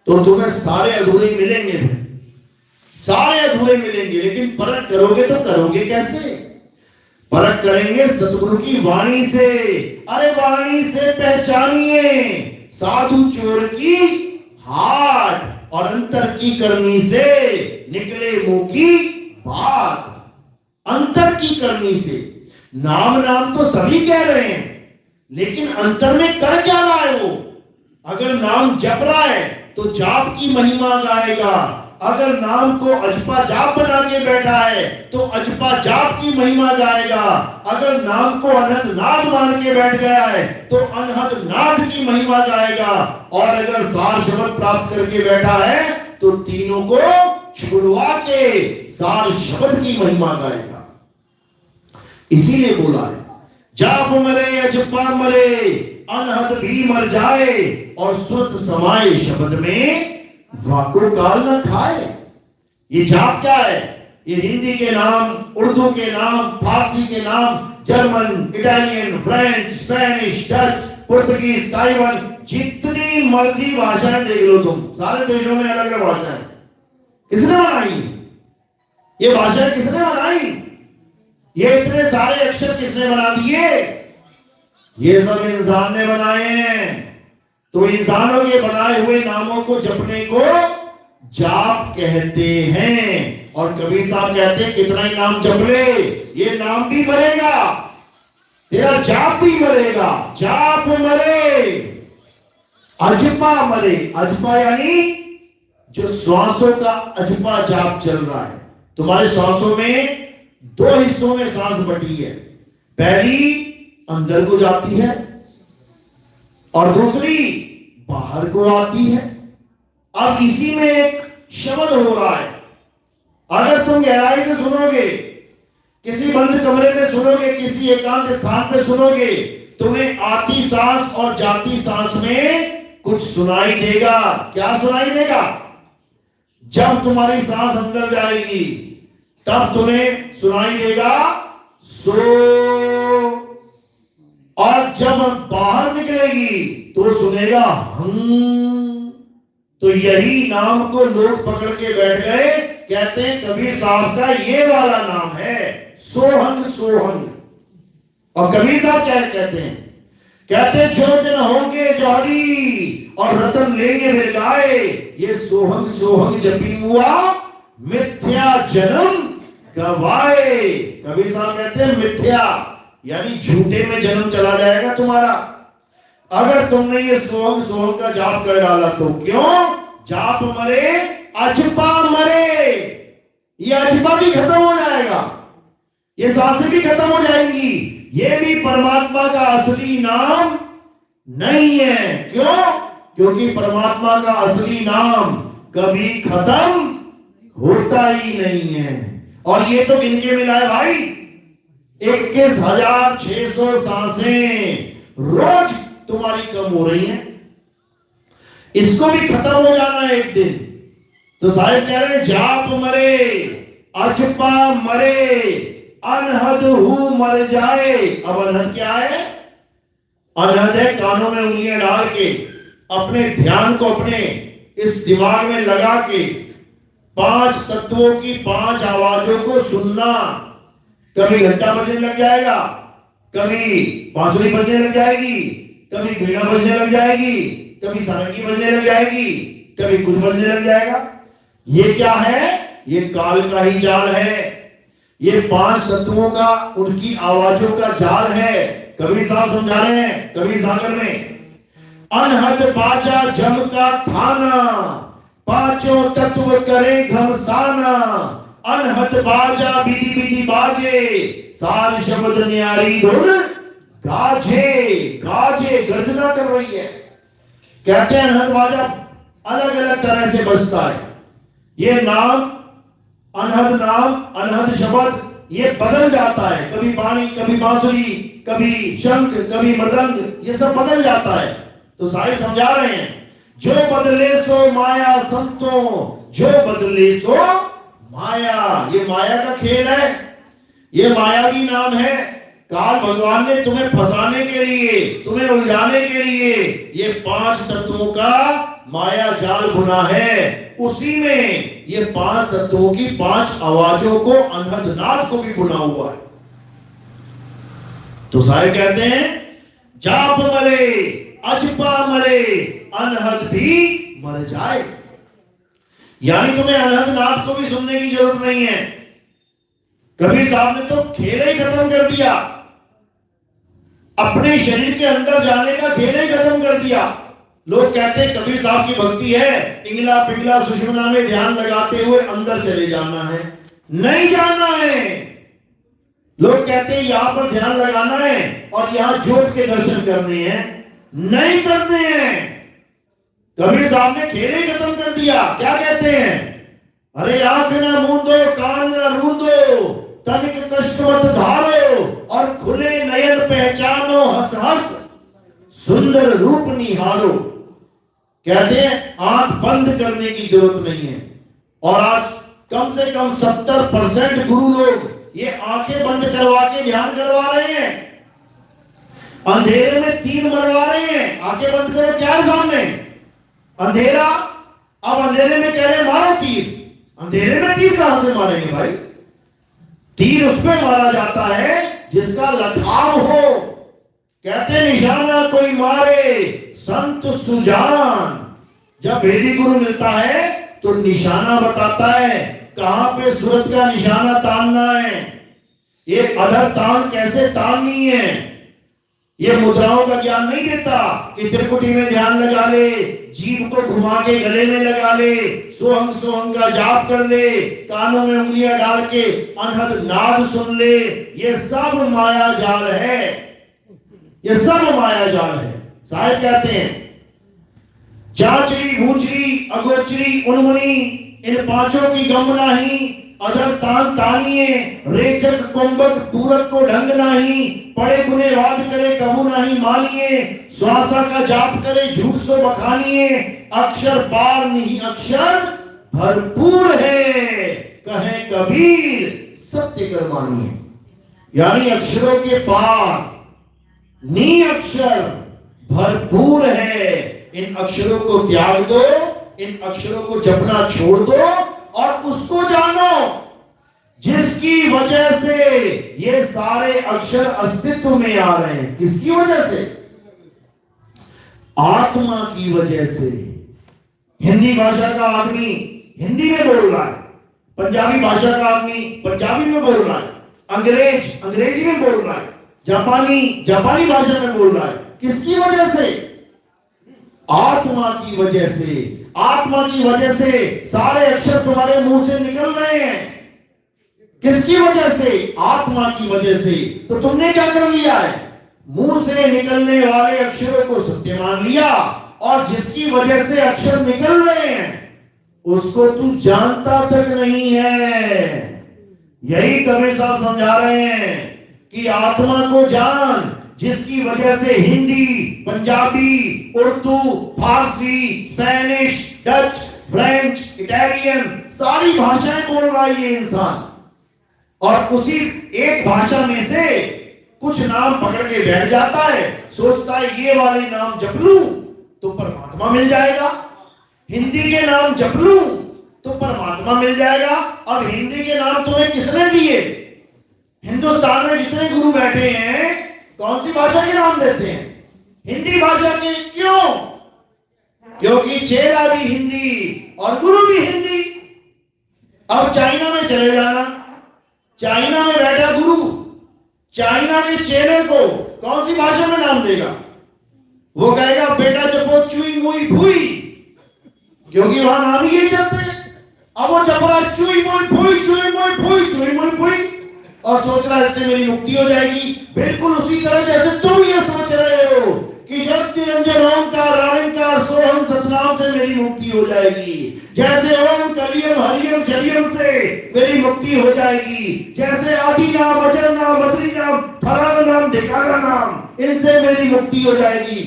S8: तो तुम्हें सारे अधूरे मिलेंगे, सारे अधूरे मिलेंगे। लेकिन परख करोगे तो करोगे कैसे? परख करेंगे सतगुरु की वाणी से। अरे वाणी से पहचानिए साधु चोर की हाट, और अंतर की करनी से निकले मुंह की बात। अंतर की करनी से। नाम नाम तो सभी कह रहे हैं, लेकिन अंतर में कर क्या रहा है वो? अगर नाम जप रहा है तो जाप की महिमा गाएगा, अगर नाम को अजपा जाप बना के बैठा है तो अजपा जाप की महिमा गाएगा। अगर नाम को अनहद नाद मान के बैठ गया है तो अनहद नाद की महिमा गाएगा। और अगर सार शब्द प्राप्त करके बैठा है तो तीनों को छुड़वा के सार शब्द की महिमा गाएगा। इसीलिए बोला है जाप मरे अजपा मरे अनहद भी मर जाए और सुरत समाए शब्द में वाको काल न खाए। ये जाप क्या है? ये हिंदी के नाम, उर्दू के नाम, फारसी के नाम, German, Italian, French, Spanish, Dutch, Portuguese, Taiwan, जितनी मर्जी भाषाएं देख लो तुम, सारे देशों में अलग अलग भाषाएं। किसने बनाई ये भाषाएं? किसने बनाई? ये इतने सारे अक्षर किसने बना दिए? ये सब इंसान ने बनाए हैं। तो इंसानों के बनाए हुए नामों को जपने को जाप कहते हैं। और कबीर साहब कहते हैं कितना ही नाम जप ले, ये नाम भी मरेगा, तेरा जाप भी मरेगा। जाप मरे अजपा मरे। अजपा यानी जो श्वासों का अजपा जाप चल रहा है। तुम्हारे श्वासों में दो हिस्सों में सांस बटी है, पहली अंदर को जाती है और दूसरी बाहर को आती है। अब इसी में एक शब्द हो रहा है। अगर तुम गहराई से सुनोगे, किसी बंद कमरे में सुनोगे, किसी एकांत स्थान पे सुनोगे, तुम्हें आती सांस और जाती सांस में कुछ सुनाई देगा। क्या सुनाई देगा? जब तुम्हारी सांस अंदर जाएगी तब तुम्हें सुनाई देगा सो, और जब बाहर निकलेगी तो सुनेगा हम। तो यही नाम को लोग पकड़ के बैठ गए, कहते हैं कबीर साहब का ये वाला नाम है सोहंग सोहंग। और कबीर साहब क्या कहते हैं? कहते हैं जो दिन होंगे जौहरी और रतन लेंगे मिर्गाए, ये सोहंग सोहंग जपी हुआ मिथ्या जन्म गवाए। कबीर साहब कहते हैं मिथ्या यानी झूठे में जन्म चला जाएगा तुम्हारा अगर तुमने ये सोहंग सोहंग का जाप कर डाला तो। क्यों? जाप मरे अजपा मरे। ये अजपा भी खत्म हो जाएगा, ये सांसें भी खत्म हो जाएंगी। ये भी परमात्मा का असली नाम नहीं है। क्यों? क्योंकि परमात्मा का असली नाम कभी खत्म होता ही नहीं है। और ये तो गिनके मिलाए भाई 21,600 सांसें रोज तुम्हारी कम हो रही हैं। इसको भी खत्म हो जाना है एक दिन। तो साहिब कह रहे हैं जाप मरे अजपा मरे अनहद हु मर जाए। अब अनहद क्या है? अनहद है कानों में उंगलियां डाल के अपने ध्यान को अपने इस दिमाग में लगा के 5 तत्वों की 5 आवाजों को सुनना। कभी घंटा बजने लग जाएगा, कभी बांसुरी बजने लग जाएगी, कभी बीड़ा बजने लग जाएगी, कभी सारंगी बजने लग जाएगी, कभी कुछ बजने लग जाएगा। ये क्या है? ये काल का ही जाल है। ये 5 तत्वों का उनकी आवाजों का जाल है। कबीर साहब समझा रहे हैं कबीर सागर में, अनहद बाजा जम का थाना, पांचों तत्व करे घमसाना। अनहद बाजा बिदी बिदी बाजे, सार शब्द न्यारी धुन गाजे। गाजे गर्जना कर रही है। कहते हैं अनहद बाजा अलग अलग तरह से बजता है। ये नाम अनहद नाम अनहद शब्द ये बदल जाता है, कभी बाणी, कभी बांसुरी, कभी शंख, कभी मृदंग, ये सब बदल जाता है। तो साहिब समझा रहे हैं जो बदले सो माया संतों, जो बदले सो माया। ये माया का खेल है, ये मायावी नाम है। काल भगवान ने तुम्हें फंसाने के लिए, तुम्हें उलझाने के लिए ये 5 तत्वों का माया जाल बुना है। उसी में ये 5 तत्वों की 5 आवाजों को अनहदनाद को भी बुना हुआ है। तो साहिब कहते हैं जाप मरे अजपा मरे अनहद भी मर जाए। यानी तुम्हें अनहदनाद को भी सुनने की जरूरत नहीं है। कबीर साहब ने तो खेल ही खत्म कर दिया, अपने शरीर के अंदर जाने का खेल ही खत्म कर दिया। लोग कहते हैं कबीर साहब की भक्ति है, इंगला पिंगला सुषुम्ना में ध्यान लगाते हुए अंदर चले जाना है, नहीं जाना है। लोग कहते हैं यहां पर ध्यान लगाना है और यहां ज्योत के दर्शन करने हैं, नहीं करते हैं। कबीर साहब ने खेल ही खत्म कर दिया। क्या कहते हैं? अरे आंख ना मूंदो, कान ना रूंदो, तनिक कष्ट मत धारो, और खुले नयन पहचानो, हंस हंस सुंदर रूप निहारो। कहते हैं आंख बंद करने की जरूरत नहीं है। और आज कम से कम 70% गुरु लोग ये आंखें बंद करवा के ध्यान करवा रहे हैं, अंधेरे में तीर मरवा रहे हैं। आंखें बंद करो, क्या है सामने? अंधेरा। अब अंधेरे में कह रहे हैं मारो तीर। अंधेरे में तीर कहां से मारेंगे भाई? तीर उसमें मारा जाता है जिसका लखाव हो। कहते निशाना कोई मारे संत सुजान। जब वेदी गुरु मिलता है तो निशाना बताता है कहां पे सूरत का निशाना तानना है, एक अधर तान कैसे ताननी है। ये मुद्राओं का ज्ञान नहीं देता कि त्रिकुटी में ध्यान लगा ले, जीभ को घुमा के गले में लगा ले, सोहंग सोहंग का जाप कर ले, कानों में उंगलियां डाल के अनहद नाद सुन ले। ये सब माया जाल है, ये सब माया जाल है। साहिब कहते हैं चाचरी भूचरी अगोचरी उन्मुनी, इन पांचों की गम नाही, अदर तान तानिए, रेचक कुंभक पूरक को ढंग नाही, पड़े गुने वाद करे कबू नहीं मानिए, श्वासा का जाप करे झूठ सो बखानिए, अक्षर पार नहीं अक्षर भरपूर है, कहे कबीर सत्य कर मानिए। यानी अक्षरों के पार नी अक्षर भरपूर है। इन अक्षरों को त्याग दो, इन अक्षरों को जपना छोड़ दो और उसको जानो जिसकी वजह से ये सारे अक्षर अस्तित्व में आ रहे हैं। किसकी वजह से? आत्मा की वजह से। हिंदी भाषा का आदमी हिंदी में बोल रहा है, पंजाबी भाषा का आदमी पंजाबी में बोल रहा है, अंग्रेज अंग्रेजी में बोल रहा है, जापानी जापानी भाषा में बोल रहा है। किसकी वजह से? आत्मा की वजह से। आत्मा की वजह से सारे अक्षर तुम्हारे मुंह से निकल रहे हैं। किसकी वजह से? आत्मा की वजह से। तो तुमने क्या कर लिया है? मुंह से निकलने वाले अक्षरों को सत्य मान लिया, और जिसकी वजह से अक्षर निकल रहे हैं उसको तू जानता तक नहीं है। यही कबीर साहब समझा रहे हैं कि आत्मा को जान, जिसकी वजह से हिंदी, पंजाबी, उर्दू, फारसी, स्पेनिश, डच, फ्रेंच, इटालियन सारी भाषाएं बोल रहा है ये इंसान, और उसी एक भाषा में से कुछ नाम पकड़ के बैठ जाता है, सोचता है ये वाले नाम जप लूं तो परमात्मा मिल जाएगा, हिंदी के नाम जप लूं तो परमात्मा मिल जाएगा। अब हिंदी के नाम तुम्हें किसने दिए? हिंदुस्तान में जितने गुरु बैठे हैं कौन सी भाषा के नाम देते हैं? हिंदी भाषा के। क्यों? क्योंकि चेला भी हिंदी और गुरु भी हिंदी। अब चाइना में चले जाना, चाइना में बैठा गुरु चाइना के चेले को कौन सी भाषा में नाम देगा? वो कहेगा बेटा जपो चुई मुई फुई, क्योंकि वहां नाम ही यही जाते हैं। अब वो जप रहा चुई मुई फुई, चुई मुई फुई, चुई मुई फुई, और सोच रहा है इससे मेरी मुक्ति हो जाएगी। बिल्कुल उसी तरह जैसे तुम ये सोच रहे हो कि जब निरंजन ओंकार राणिकार सोहम सतनाम से मेरी मुक्ति हो जाएगी, जैसे ओम कलियम हरियम शरियम से मेरी मुक्ति हो जाएगी, जैसे आदि नाम अजर नाम बद्री नाम फलाना नाम ढिकाना नाम इनसे मेरी मुक्ति हो जाएगी।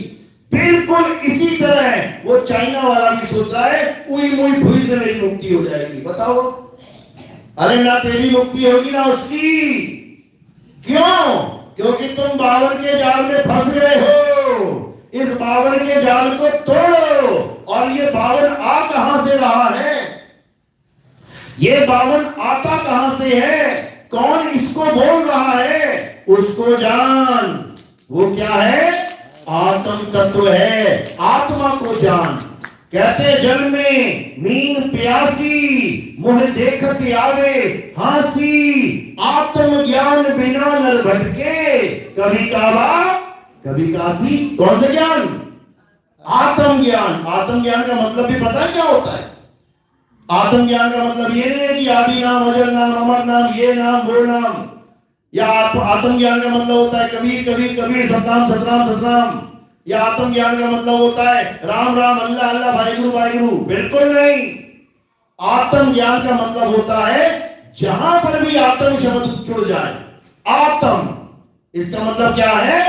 S8: बिल्कुल इसी तरह वो चाइना वाला भी सोच रहा है उई मुई भुई से मेरी मुक्ति हो जाएगी। बताओ, अरे ना तेरी मुक्ति होगी ना उसकी। क्यों? क्योंकि तुम बावन के जाल में फंस गए हो। इस बावन के जाल को तोड़ो। और ये बावन आ कहां से रहा है? ये बावन आता कहां से है? कौन इसको बोल रहा है? उसको जान। वो क्या है? आत्म तत्व है। आत्मा को जान। कहते जल में मीन प्यासी, मुह देखत आवे हासी, आत्म ज्ञान बिना नर भटके, कभी काबा कभी काशी। कौन सा ज्ञान? आत्मज्ञान। आत्मज्ञान का मतलब भी पता है क्या होता है? आत्मज्ञान का मतलब ये नहीं है कि आदि नाम, अजर नाम, अमर नाम, ये नाम वो नाम। या आत्मज्ञान का मतलब होता है कबीर कबीर कबीर, सतनाम सतनाम सतनाम। या आत्मज्ञान का मतलब होता है राम राम, अल्लाह अल्लाह, वाहिगुरु वाहिगुरु। बिल्कुल नहीं। आत्मज्ञान का मतलब होता है जहां पर भी आत्म शब्द जुड़ जाए। आत्म, इसका मतलब क्या है?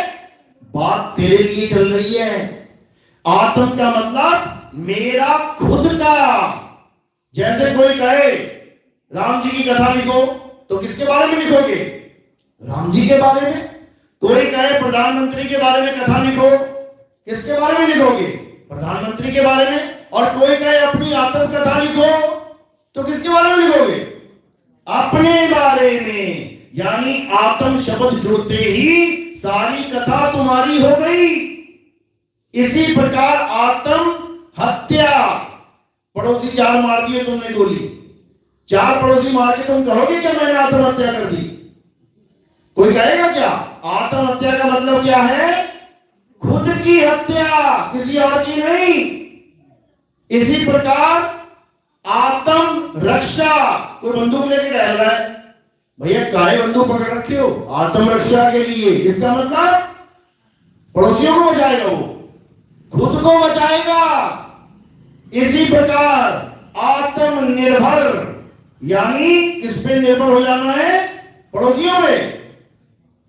S8: बात तेरे लिए चल रही है। आत्म का मतलब मेरा खुद का। जैसे कोई कहे राम जी की कथा लिखो, तो किसके बारे में लिखोगे? राम जी के बारे में। कोई कहे प्रधानमंत्री के बारे में कथा लिखो, किसके बारे में लिखोगे? प्रधानमंत्री के बारे में। और कोई कहे अपनी आत्म कथा लिखो, तो किसके बारे में लिखोगे? अपने बारे में। यानी आत्म शब्द जुड़ते ही सारी कथा तुम्हारी हो गई। इसी प्रकार आत्म हत्या, पड़ोसी 4 मार दिए तुमने गोली, 4 पड़ोसी मार के तुम कहोगे क्या मैंने आत्महत्या कर दी? कोई कहेगा क्या? आत्महत्या का मतलब क्या है? खुद की हत्या, किसी और की नहीं। इसी प्रकार आत्म रक्षा, कोई बंदूक लेके टहल रहा है, भैया काहे बंदूक पकड़ रखे हो? आत्म रक्षा के लिए। इसका मतलब पड़ोसियों को बचाएगा, वो खुद को बचाएगा। इसी प्रकार आत्मनिर्भर, यानी किस पे निर्भर हो जाना है? पड़ोसियों पे,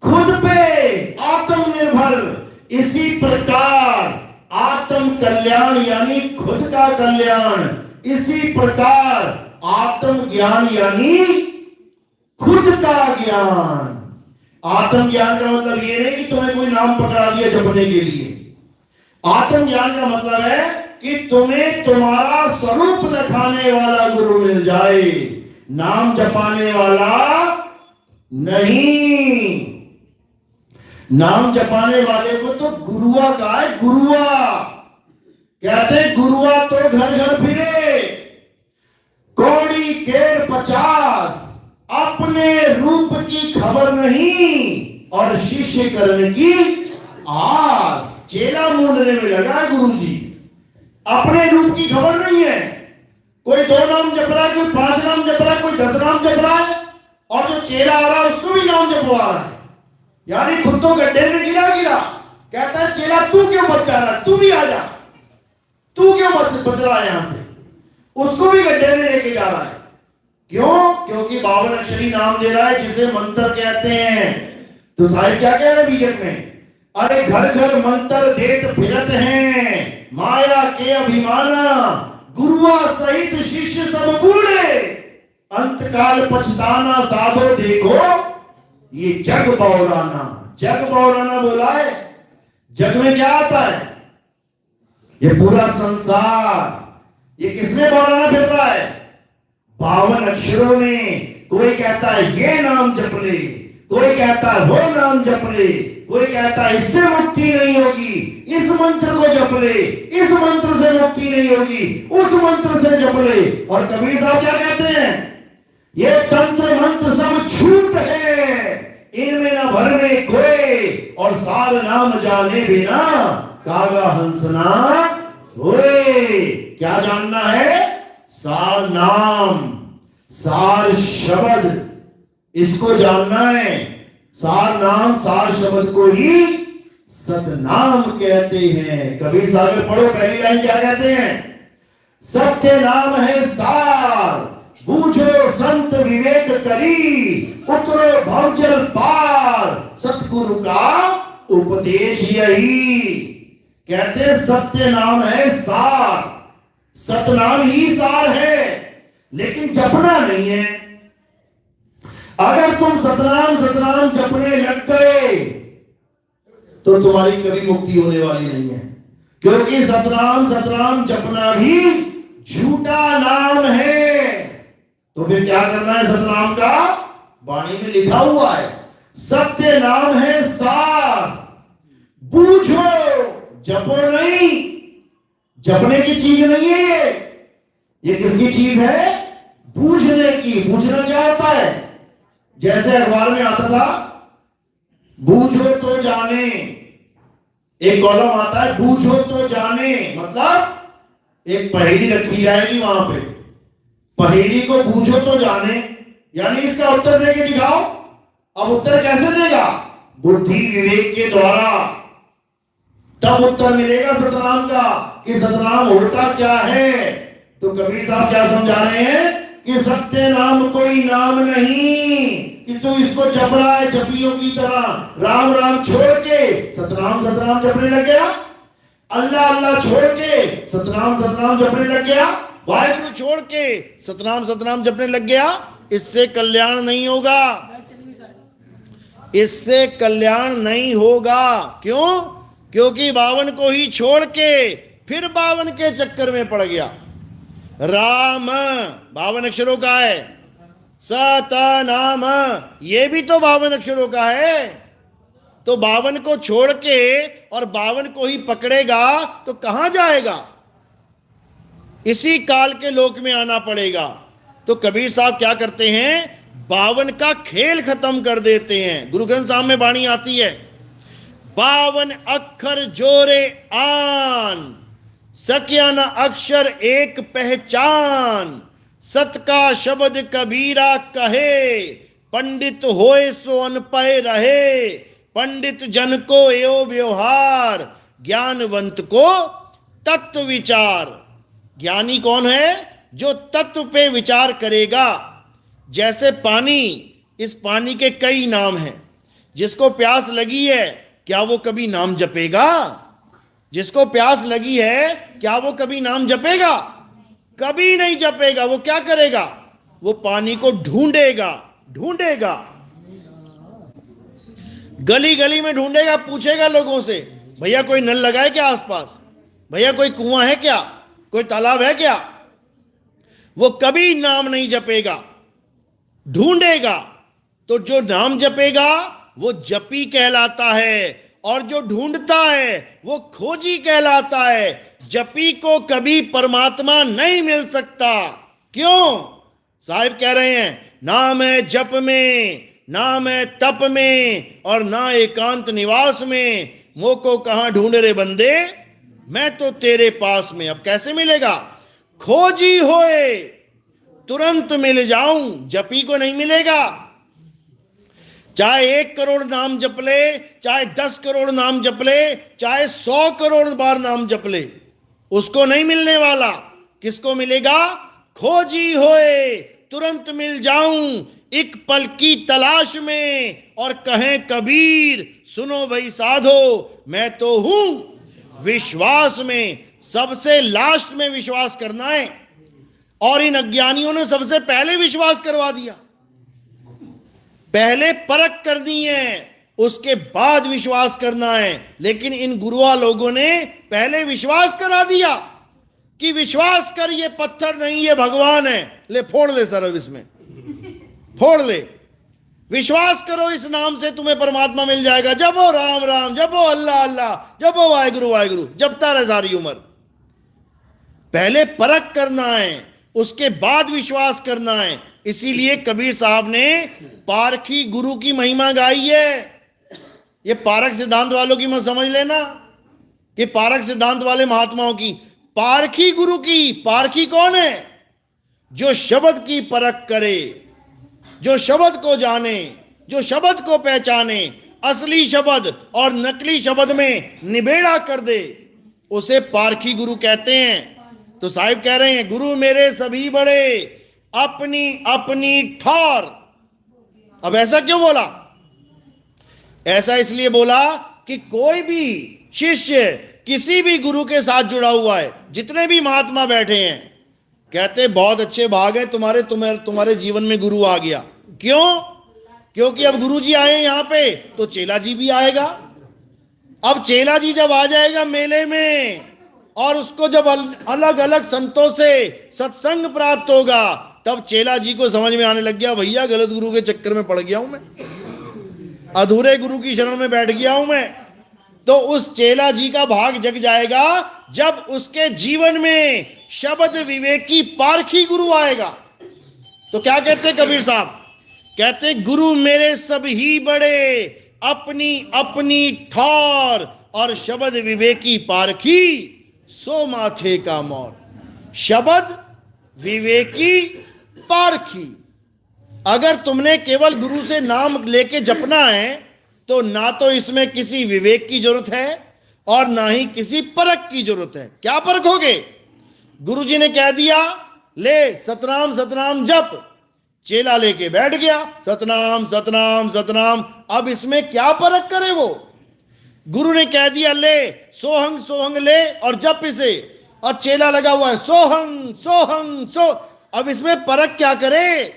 S8: खुद पे आत्मनिर्भर। इसी प्रकार आत्म कल्याण, यानी खुद का कल्याण। इसी प्रकार आत्मज्ञान, यानी खुद का ज्ञान। आत्मज्ञान का मतलब ये नहीं कि तुम्हें कोई नाम पकड़ा दिया जपने के लिए। आत्मज्ञान का मतलब है कि तुम्हें तुम्हारा स्वरूप दिखाने वाला गुरु मिल जाए, नाम जपाने वाला नहीं। नाम जपाने वाले को तो गुरुआ कहा है, गुरुआ। कहते गुरुआ तो घर घर फिरे, कौड़ी केर 50, अपने रूप की खबर नहीं और शिष्य करने की आस। चेला मूंढने में लगा है गुरुजी, अपने रूप की खबर नहीं है। कोई 2 नाम जप रहा है, कोई 5 नाम जप रहा है, कोई 10 नाम जप रहा है, और जो चेला आ रहा है उसको भी नाम जपवा रहा है। यानी खुद तो गड्ढे में गिरा। कहता है चेला तू क्यों बच जा रहा है, तू भी आ जा, तू क्यों बच रहा है यहां से? उसको भी गड्ढे में लेके जा रहा है। क्यों? क्योंकि 52 अक्षरी नाम दे रहा है, जिसे मंत्र कहते हैं। तो साहिब क्या कह रहे हैं बीजक में? अरे घर घर मंत्र देत फिरत हैं, माया के अभिमाना, गुरुआ सहित शिष्य सब बूढ़े, अंतकाल पछताना साधो देखो ये जग बौराना। जग बौराना बोला है। जग में क्या आता है? ये पूरा संसार। ये किसने बौराना फिर रहा है? 52 अक्षरों में। कोई कहता है ये नाम जप ले, कोई कहता है वो नाम जप ले, कोई कहता है इससे मुक्ति नहीं होगी, इस मंत्र को जप ले, इस मंत्र से मुक्ति नहीं होगी, उस मंत्र से जप ले। और कबीर साहब क्या कहते हैं? ये तंत्र मंत्र सब झूठ है, इनमें न भर में कोई, और सार नाम जाने बिना कागा हंसना होए। क्या जानना है? सार नाम, सार शब्द, इसको जानना है। सार नाम, सार शब्द को ही सतनाम कहते हैं। कबीर सागर पढ़ो, पहली लाइन क्या कहते हैं? सत्य नाम है सार, बूझो संत विवेक करी, उतरो भवजल पार, सतगुरु का उपदेश यही। कहते सत्य नाम है सार, सतनाम ही सार है, लेकिन जपना नहीं है। अगर तुम सतनाम सतनाम जपने लग गए तो तुम्हारी कभी मुक्ति होने वाली नहीं है, क्योंकि सतनाम सतनाम जपना भी झूठा नाम है। तो फिर क्या करना है? सतनाम का वाणी में लिखा हुआ है, सत्य नाम है सार, बूझो, जपो नहीं। जपने की चीज नहीं है ये किसकी चीज है? बूझने की। बूझना क्या होता है? जैसे अखबार में आता था, बूझो तो जाने, एक कॉलम आता है बूझो तो जाने, मतलब एक पहेली रखी जाएगी वहां पे, पहेली को बूझो तो जाने, यानी इसका उत्तर देके दिखाओ। अब उत्तर कैसे देगा? बुद्धि विवेक के द्वारा, तब उत्तर मिलेगा सतनाम का कि सतनाम होता क्या है। तो कबीर साहब क्या समझा रहे हैं कि सत्य नाम कोई नाम नहीं कि तू इसको जप रहा है जपियों की तरह, राम राम छोड़ के सतनाम सतनाम जपने लग गया, अल्लाह अल्लाह छोड़ के सतनाम सतनाम जपने लग गया, वाहिगुरु छोड़ के सतनाम सतनाम जपने लग गया। इससे कल्याण नहीं होगा, इससे कल्याण नहीं होगा। क्यों? क्योंकि 52 को ही छोड़ के फिर 52 के चक्कर में पड़ गया। राम 52 अक्षरों का है, सतनाम ये भी तो 52 अक्षरों का है। तो 52 को छोड़ के और 52 को ही पकड़ेगा तो कहां जाएगा? इसी काल के लोक में आना पड़ेगा। तो कबीर साहब क्या करते हैं? 52 का खेल खत्म कर देते हैं। गुरु ग्रंथ साहब में वाणी आती है, 52 अक्षर जोरे आन, सक्या न अक्षर एक पहचान, सत का शब्द कबीरा कहे, पंडित होए सो अनपढ़ रहे, पंडित जन को एओ व्यवहार, ज्ञानवंत को तत्व विचार। ज्ञानी कौन है? जो तत्व पे विचार करेगा। जैसे पानी, इस पानी के कई नाम हैं। जिसको प्यास लगी है क्या वो कभी नाम जपेगा? जिसको प्यास लगी है क्या वो कभी नाम जपेगा? कभी नहीं जपेगा। वो क्या करेगा? वो पानी को ढूंढेगा, ढूंढेगा, गली गली में ढूंढेगा, पूछेगा लोगों से, भैया कोई नल लगा है क्या आसपास? भैया कोई कुआं है क्या? कोई तालाब है क्या? वो कभी नाम नहीं जपेगा, ढूंढेगा। तो जो नाम जपेगा वो जपी कहलाता है, और जो ढूंढता है वो खोजी कहलाता है। जपी को कभी परमात्मा नहीं मिल सकता। क्यों? साहिब कह रहे हैं, नाम है जप में, नाम है तप में, और ना एकांत निवास में, मोको कहां ढूंढ रे बंदे, मैं तो तेरे पास में। अब कैसे मिलेगा? खोजी होए तुरंत मिल जाऊं, जपी को नहीं मिलेगा। चाहे 1 करोड़ नाम जप ले, चाहे 10 करोड़ नाम जप ले, चाहे 100 करोड़ बार नाम जप ले, उसको नहीं मिलने वाला। किसको मिलेगा? खोजी होए तुरंत मिल जाऊं, एक पल की तलाश में, और कहें कबीर सुनो भाई साधो, मैं तो हूं विश्वास में। सबसे लास्ट में विश्वास करना है, और इन अज्ञानियों ने सबसे पहले विश्वास करवा दिया। पहले परख करनी है, उसके बाद विश्वास करना है। लेकिन इन गुरुआ लोगों ने पहले विश्वास करा दिया कि विश्वास कर, ये पत्थर नहीं ये भगवान है। ले फोड़ ले सर, अब इसमें फोड़ ले। विश्वास करो इस नाम से तुम्हें परमात्मा मिल जाएगा। जपो राम राम, जपो अल्लाह अल्लाह, जपो वाहिगुरु वाहिगुरु, जपता रहे सारी उम्र। पहले परख करना है, उसके बाद विश्वास करना है। इसीलिए कबीर साहब ने पारखी गुरु की महिमा गाई है। ये पारख सिद्धांत वालों की मत समझ लेना कि पारख सिद्धांत वाले महात्माओं की, पारखी गुरु की। पारखी कौन है? जो शब्द की परख करे, जो शब्द को जाने, जो शब्द को पहचाने, असली शब्द और नकली शब्द में निबेड़ा कर दे, उसे पारखी गुरु कहते हैं। तो साहिब कह रहे हैं, गुरु मेरे सभी बड़े, अपनी अपनी ठौर। अब ऐसा क्यों बोला? ऐसा इसलिए बोला कि कोई भी शिष्य किसी भी गुरु के साथ जुड़ा हुआ है, जितने भी महात्मा बैठे हैं, कहते बहुत अच्छे भाग है तुम्हारे जीवन में गुरु आ गया। क्यों? क्योंकि अब गुरु जी आए यहां पे तो चेला जी भी आएगा। अब चेला जी जब आ जाएगा मेले में, और उसको जब अलग अलग संतों से सत्संग प्राप्त होगा, तब चेला जी को समझ में आने लग गया, भैया गलत गुरु के चक्कर में पड़ गया हूं मैं, अधूरे गुरु की शरण में बैठ गया हूं मैं। तो उस चेला जी का भाग जग जाएगा जब उसके जीवन में शब्द विवेकी पारखी गुरु आएगा। तो क्या कहते कबीर साहब? कहते गुरु मेरे सब ही बड़े, अपनी अपनी ठौर, और शब्द विवेकी पारखी सो माथे का मोर। शब्द विवेकी पारखी, अगर तुमने केवल गुरु से नाम लेके जपना है तो ना तो इसमें किसी विवेक की जरूरत है और ना ही किसी परख की जरूरत है। क्या परखोगे? गुरुजी ने कह दिया ले सतनाम सतनाम जप, चेला लेके बैठ गया सतनाम सतनाम सतनाम। अब इसमें क्या परख करे वो? गुरु ने कह दिया ले सोहंग सोहंग ले और जप इसे, और चेला लगा हुआ है सोहंग सोहंग सो। अब इसमें परख क्या करे?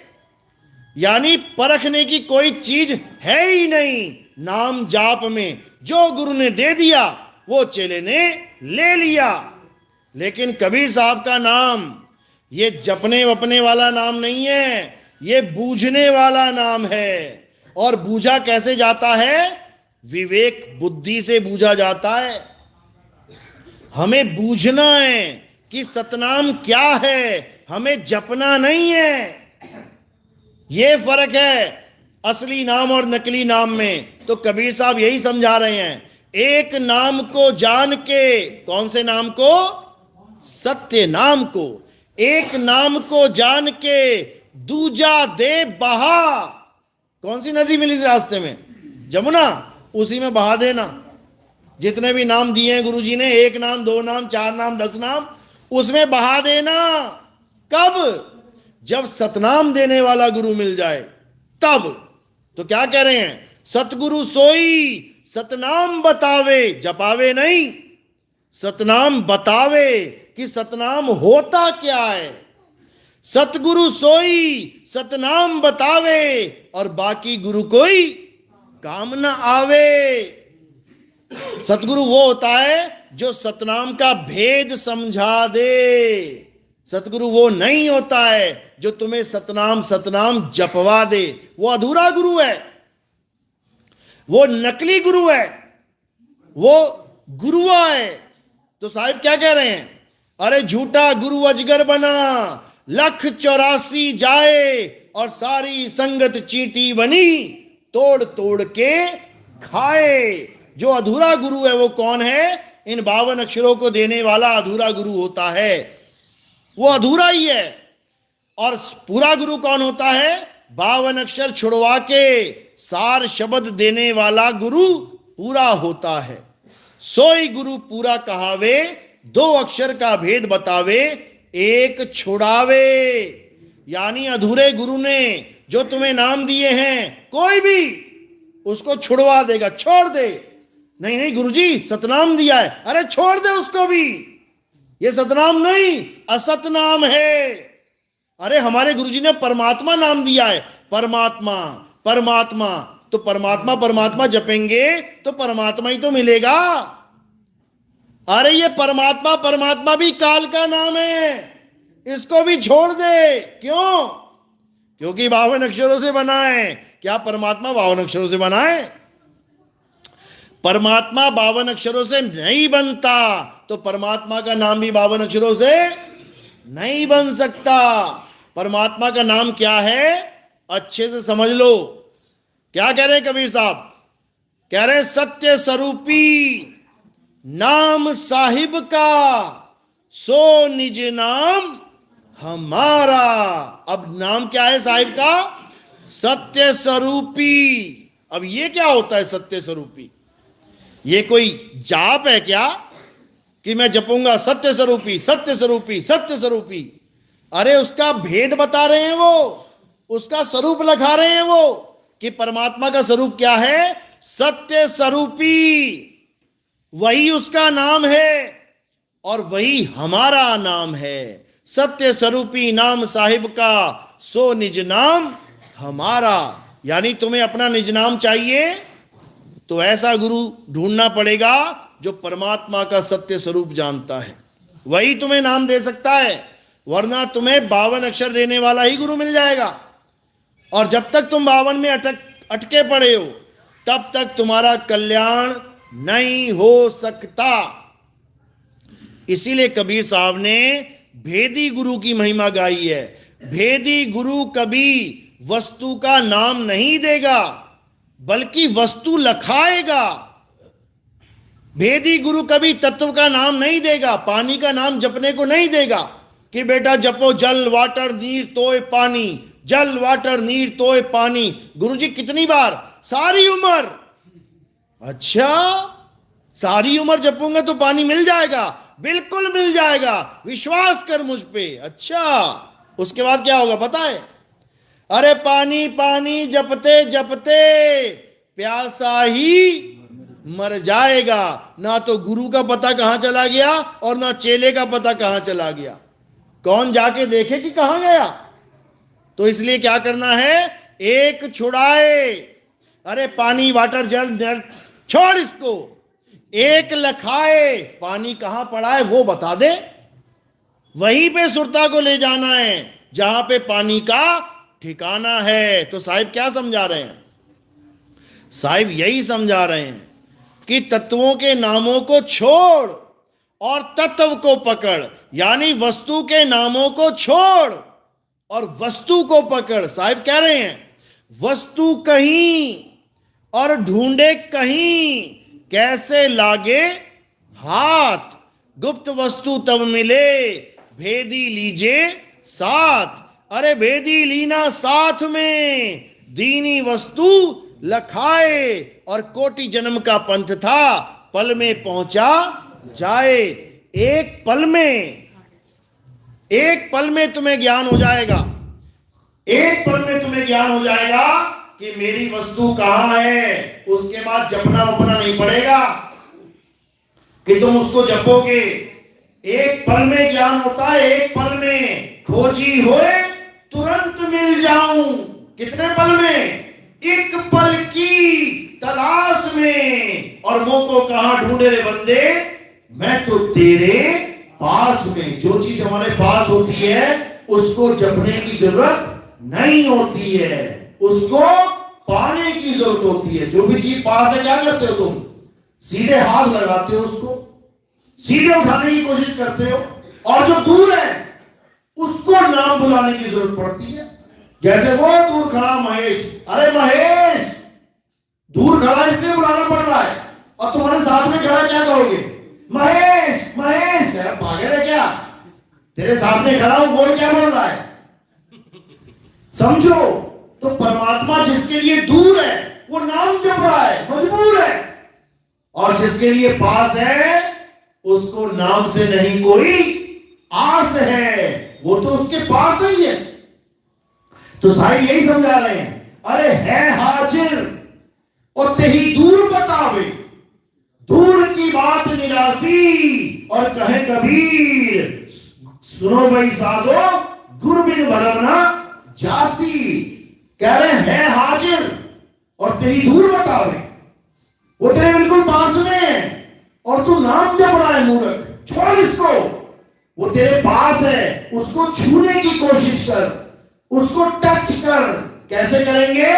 S8: यानी परखने की कोई चीज है ही नहीं। नाम जाप में जो गुरु ने दे दिया वो चेले ने ले लिया। लेकिन कबीर साहब का नाम ये जपने वपने वाला नाम नहीं है, ये बूझने वाला नाम है। और बूझा कैसे जाता है? विवेक बुद्धि से बूझा जाता है। हमें बूझना है कि सतनाम क्या है, हमें जपना नहीं है। ये फर्क है असली नाम और नकली नाम में। तो कबीर साहब यही समझा रहे हैं, एक नाम को जान के, कौन से नाम को? सत्य नाम को। एक नाम को जान के दूजा दे बहा। कौन सी नदी मिली रास्ते में? जमुना, उसी में बहा देना। जितने भी नाम दिए हैं गुरुजी ने, एक नाम, दो नाम, चार नाम, 10 नाम, उसमें बहा देना। कब? जब सतनाम देने वाला गुरु मिल जाए तब। तो क्या कह रहे हैं? सतगुरु सोई सतनाम बतावे, जपावे नहीं, सतनाम बतावे कि सतनाम होता क्या है। सतगुरु सोई सतनाम बतावे और बाकी गुरु कोई काम न आवे। सतगुरु वो होता है जो सतनाम का भेद समझा दे। सतगुरु वो नहीं होता है जो तुम्हें सतनाम सतनाम जपवा दे। वो अधूरा गुरु है, वो नकली गुरु है, वो गुरुआ है। तो साहिब क्या कह रहे हैं? अरे झूठा गुरु अजगर बना, 184 जाए और सारी संगत चींटी बनी, तोड़ तोड़ के खाए। जो अधूरा गुरु है वो कौन है? इन 52 अक्षरों को देने वाला अधूरा गुरु होता है, वो अधूरा ही है। और पूरा गुरु कौन होता है? 52 अक्षर छुड़वा के सार शब्द देने वाला गुरु पूरा होता है। सोई गुरु पूरा कहावे, 2 अक्षर का भेद बतावे, 1 छुड़ावे। यानी अधूरे गुरु ने जो तुम्हें नाम दिए हैं कोई भी उसको छुड़वा देगा। छोड़ दे, नहीं नहीं गुरुजी सतनाम दिया है, अरे छोड़ दे उसको भी, ये सतनाम नहीं असतनाम है। अरे हमारे गुरुजी ने परमात्मा नाम दिया है, परमात्मा परमात्मा, तो परमात्मा परमात्मा जपेंगे तो परमात्मा ही तो मिलेगा। अरे ये परमात्मा परमात्मा भी काल का नाम है, इसको भी छोड़ दे। क्यों? क्योंकि 52 अक्षरों से बना है। क्या परमात्मा 52 अक्षरों से बना है? परमात्मा 52 अक्षरों से नहीं बनता, तो परमात्मा का नाम भी 52 अक्षरों से नहीं बन सकता। परमात्मा का नाम क्या है? अच्छे से समझ लो। क्या कह रहे हैं कबीर साहब? कह रहे हैं सत्य स्वरूपी नाम साहिब का, सो निज नाम हमारा। अब नाम क्या है साहिब का? सत्य स्वरूपी। अब ये क्या होता है सत्य स्वरूपी? ये कोई जाप है क्या कि मैं जपूंगा सत्य स्वरूपी सत्य स्वरूपी सत्य स्वरूपी? अरे उसका भेद बता रहे हैं वो, उसका स्वरूप लखा रहे हैं वो कि परमात्मा का स्वरूप क्या है? सत्य स्वरूपी। वही उसका नाम है और वही हमारा नाम है। सत्य स्वरूपी नाम साहिब का, सो निज नाम हमारा। यानी तुम्हें अपना निज नाम चाहिए तो ऐसा गुरु ढूंढना पड़ेगा जो परमात्मा का सत्य स्वरूप जानता है, वही तुम्हें नाम दे सकता है। वरना तुम्हें 52 अक्षर देने वाला ही गुरु मिल जाएगा। और जब तक तुम 52 में अटके पड़े हो तब तक तुम्हारा कल्याण नहीं हो सकता। इसीलिए कबीर साहब ने भेदी गुरु की महिमा गाई है। भेदी गुरु कभी वस्तु का नाम नहीं देगा बल्कि वस्तु लखाएगा। भेदी गुरु कभी तत्व का नाम नहीं देगा, पानी का नाम जपने को नहीं देगा कि बेटा जपो जल वाटर नीर तोय पानी, जल वाटर नीर तोय पानी। गुरुजी कितनी बार? सारी उम्र। अच्छा, सारी उम्र जपूंगा तो पानी मिल जाएगा? बिल्कुल मिल जाएगा, विश्वास कर मुझ पे। अच्छा, उसके बाद क्या होगा पता है? अरे पानी पानी जपते जपते प्यासा ही मर जाएगा। ना तो गुरु का पता कहां चला गया और ना चेले का पता कहां चला गया। कौन जाके देखे कि कहां गया? तो इसलिए क्या करना है? एक छुड़ाए। अरे पानी वाटर जल जल छोड़ इसको। एक लखाए, पानी कहां पड़ा है वो बता दे, वहीं पे सुरता को ले जाना है जहां पे पानी का ठिकाना है। तो साहिब क्या समझा रहे हैं? साहिब यही समझा रहे हैं कि तत्वों के नामों को छोड़ और तत्व को पकड़, यानी वस्तु के नामों को छोड़ और वस्तु को पकड़। साहिब कह रहे हैं वस्तु कहीं और ढूंढे कहीं, कैसे लागे हाथ। गुप्त वस्तु तब मिले, भेदी लीजे साथ। अरे भेदी लीना साथ में, दीनी वस्तु लखाए। और कोटि जन्म का पंथ था, पल में पहुंचा जाए। एक पल में तुम्हें ज्ञान हो जाएगा। एक पल में तुम्हें ज्ञान हो जाएगा कि मेरी वस्तु कहां है। उसके बाद जपना उपना नहीं पड़ेगा कि तुम उसको जपोगे। एक पल में ज्ञान होता है, एक पल में। खोजी होए तुरंत मिल जाऊं। कितने पल में? एक पल की तलाश में। और वो को कहां ढूंढे रे बंदे? मैं तो तेरे पास में। जो चीज हमारे पास होती है उसको जपने की जरूरत नहीं होती है, उसको पाने की जरूरत होती है। जो भी चीज पास है क्या करते हो तुम? सीधे हाथ लगाते हो, उसको सीधे उठाने की कोशिश करते हो। और जो दूर है उसको नाम बुलाने की जरूरत पड़ती है। जैसे वो दूर खड़ा महेश, अरे महेश, दूर खड़ा इसलिए बुलाना पड़ रहा है। और तुम्हारे साथ में खड़ा क्या कहोगे? महेश महेश। पागल है क्या? तेरे सामने खड़ा हूं, बोल क्या बोल रहा है? समझो। तो परमात्मा जिसके लिए दूर है वो नाम जप रहा है, मजबूर है। और जिसके लिए पास है उसको नाम से नहीं कोई आस है, वो तो उसके पास ही है। तो साहिब यही समझा रहे हैं, अरे है हाजिर और तेही दूर बतावे। दूर की बात निरासी और कहे कबीर, सुनो भाई साधो गुरु बिन भरवना जासी। कह रहे हैं हाजिर और तेरी दूर बतावे। वो तेरे बिल्कुल पास में है और तू नाम जप रहा है मूर्ख। छोड़ इसको, वो तेरे पास है, उसको छूने की कोशिश कर, उसको टच कर। कैसे करेंगे?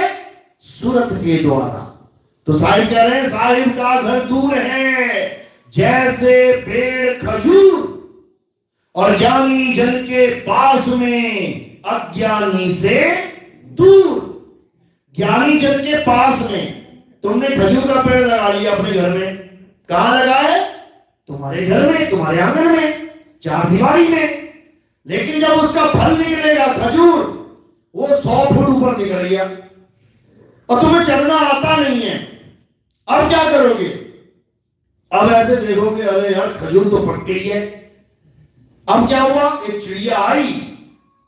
S8: सूरत के द्वारा। तो साहिब कह रहे हैं साहिब का घर दूर है जैसे पेड़ खजूर, और ज्ञानी जन के पास में अज्ञानी से दूर। ज्ञानी जन के पास में तुमने खजूर का पेड़ लगा लिया अपने घर में। कहां लगा है? तुम्हारे घर में, तुम्हारे आंगन में, चार दीवारी में। लेकिन जब उसका फल निकलेगा खजूर, वो 100 फुट ऊपर निकल गया और तुम्हें चढ़ना आता नहीं है। अब क्या करोगे? अब ऐसे देखोगे, अरे यार खजूर तो पक गई है। अब क्या हुआ? एक चिड़िया आई,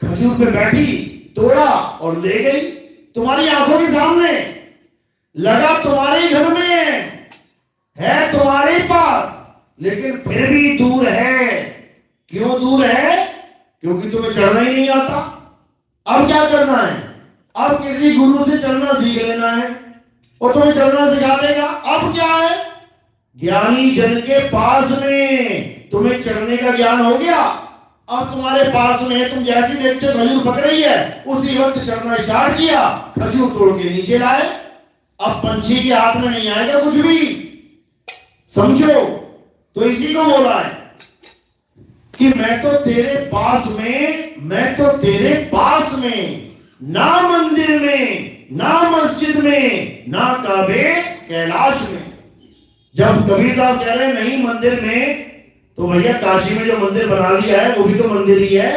S8: खजूर पे बैठी, तोड़ा और ले गई तुम्हारी आंखों के सामने। लगा तुम्हारे घर में है, तुम्हारे पास, लेकिन फिर भी दूर है। क्यों दूर है? क्योंकि तुम्हें चढ़ना ही नहीं आता। अब क्या करना है? अब किसी गुरु से चलना सीख लेना है और तुम्हें चलना सिखा देगा। अब क्या है? ज्ञानी जन के पास में तुम्हें चढ़ने का ज्ञान हो गया। अब तुम्हारे पास में है, तुम जैसी देखते हो खजूर पक रही है, उसी वक्त चढ़ना स्टार्ट किया, खजूर तोड़ के नीचे लाए। अब पंछी के हाथ में नहीं आएगा कुछ भी, समझो। तो इसी को बोला है कि मैं तो तेरे पास में, मैं तो तेरे पास में, ना मंदिर में, ना मस्जिद में, ना काबे कैलाश में। जब कबीर साहब कह रहे हैं नहीं मंदिर में, तो भैया काशी में जो मंदिर बना लिया है वो भी तो मंदिर ही है,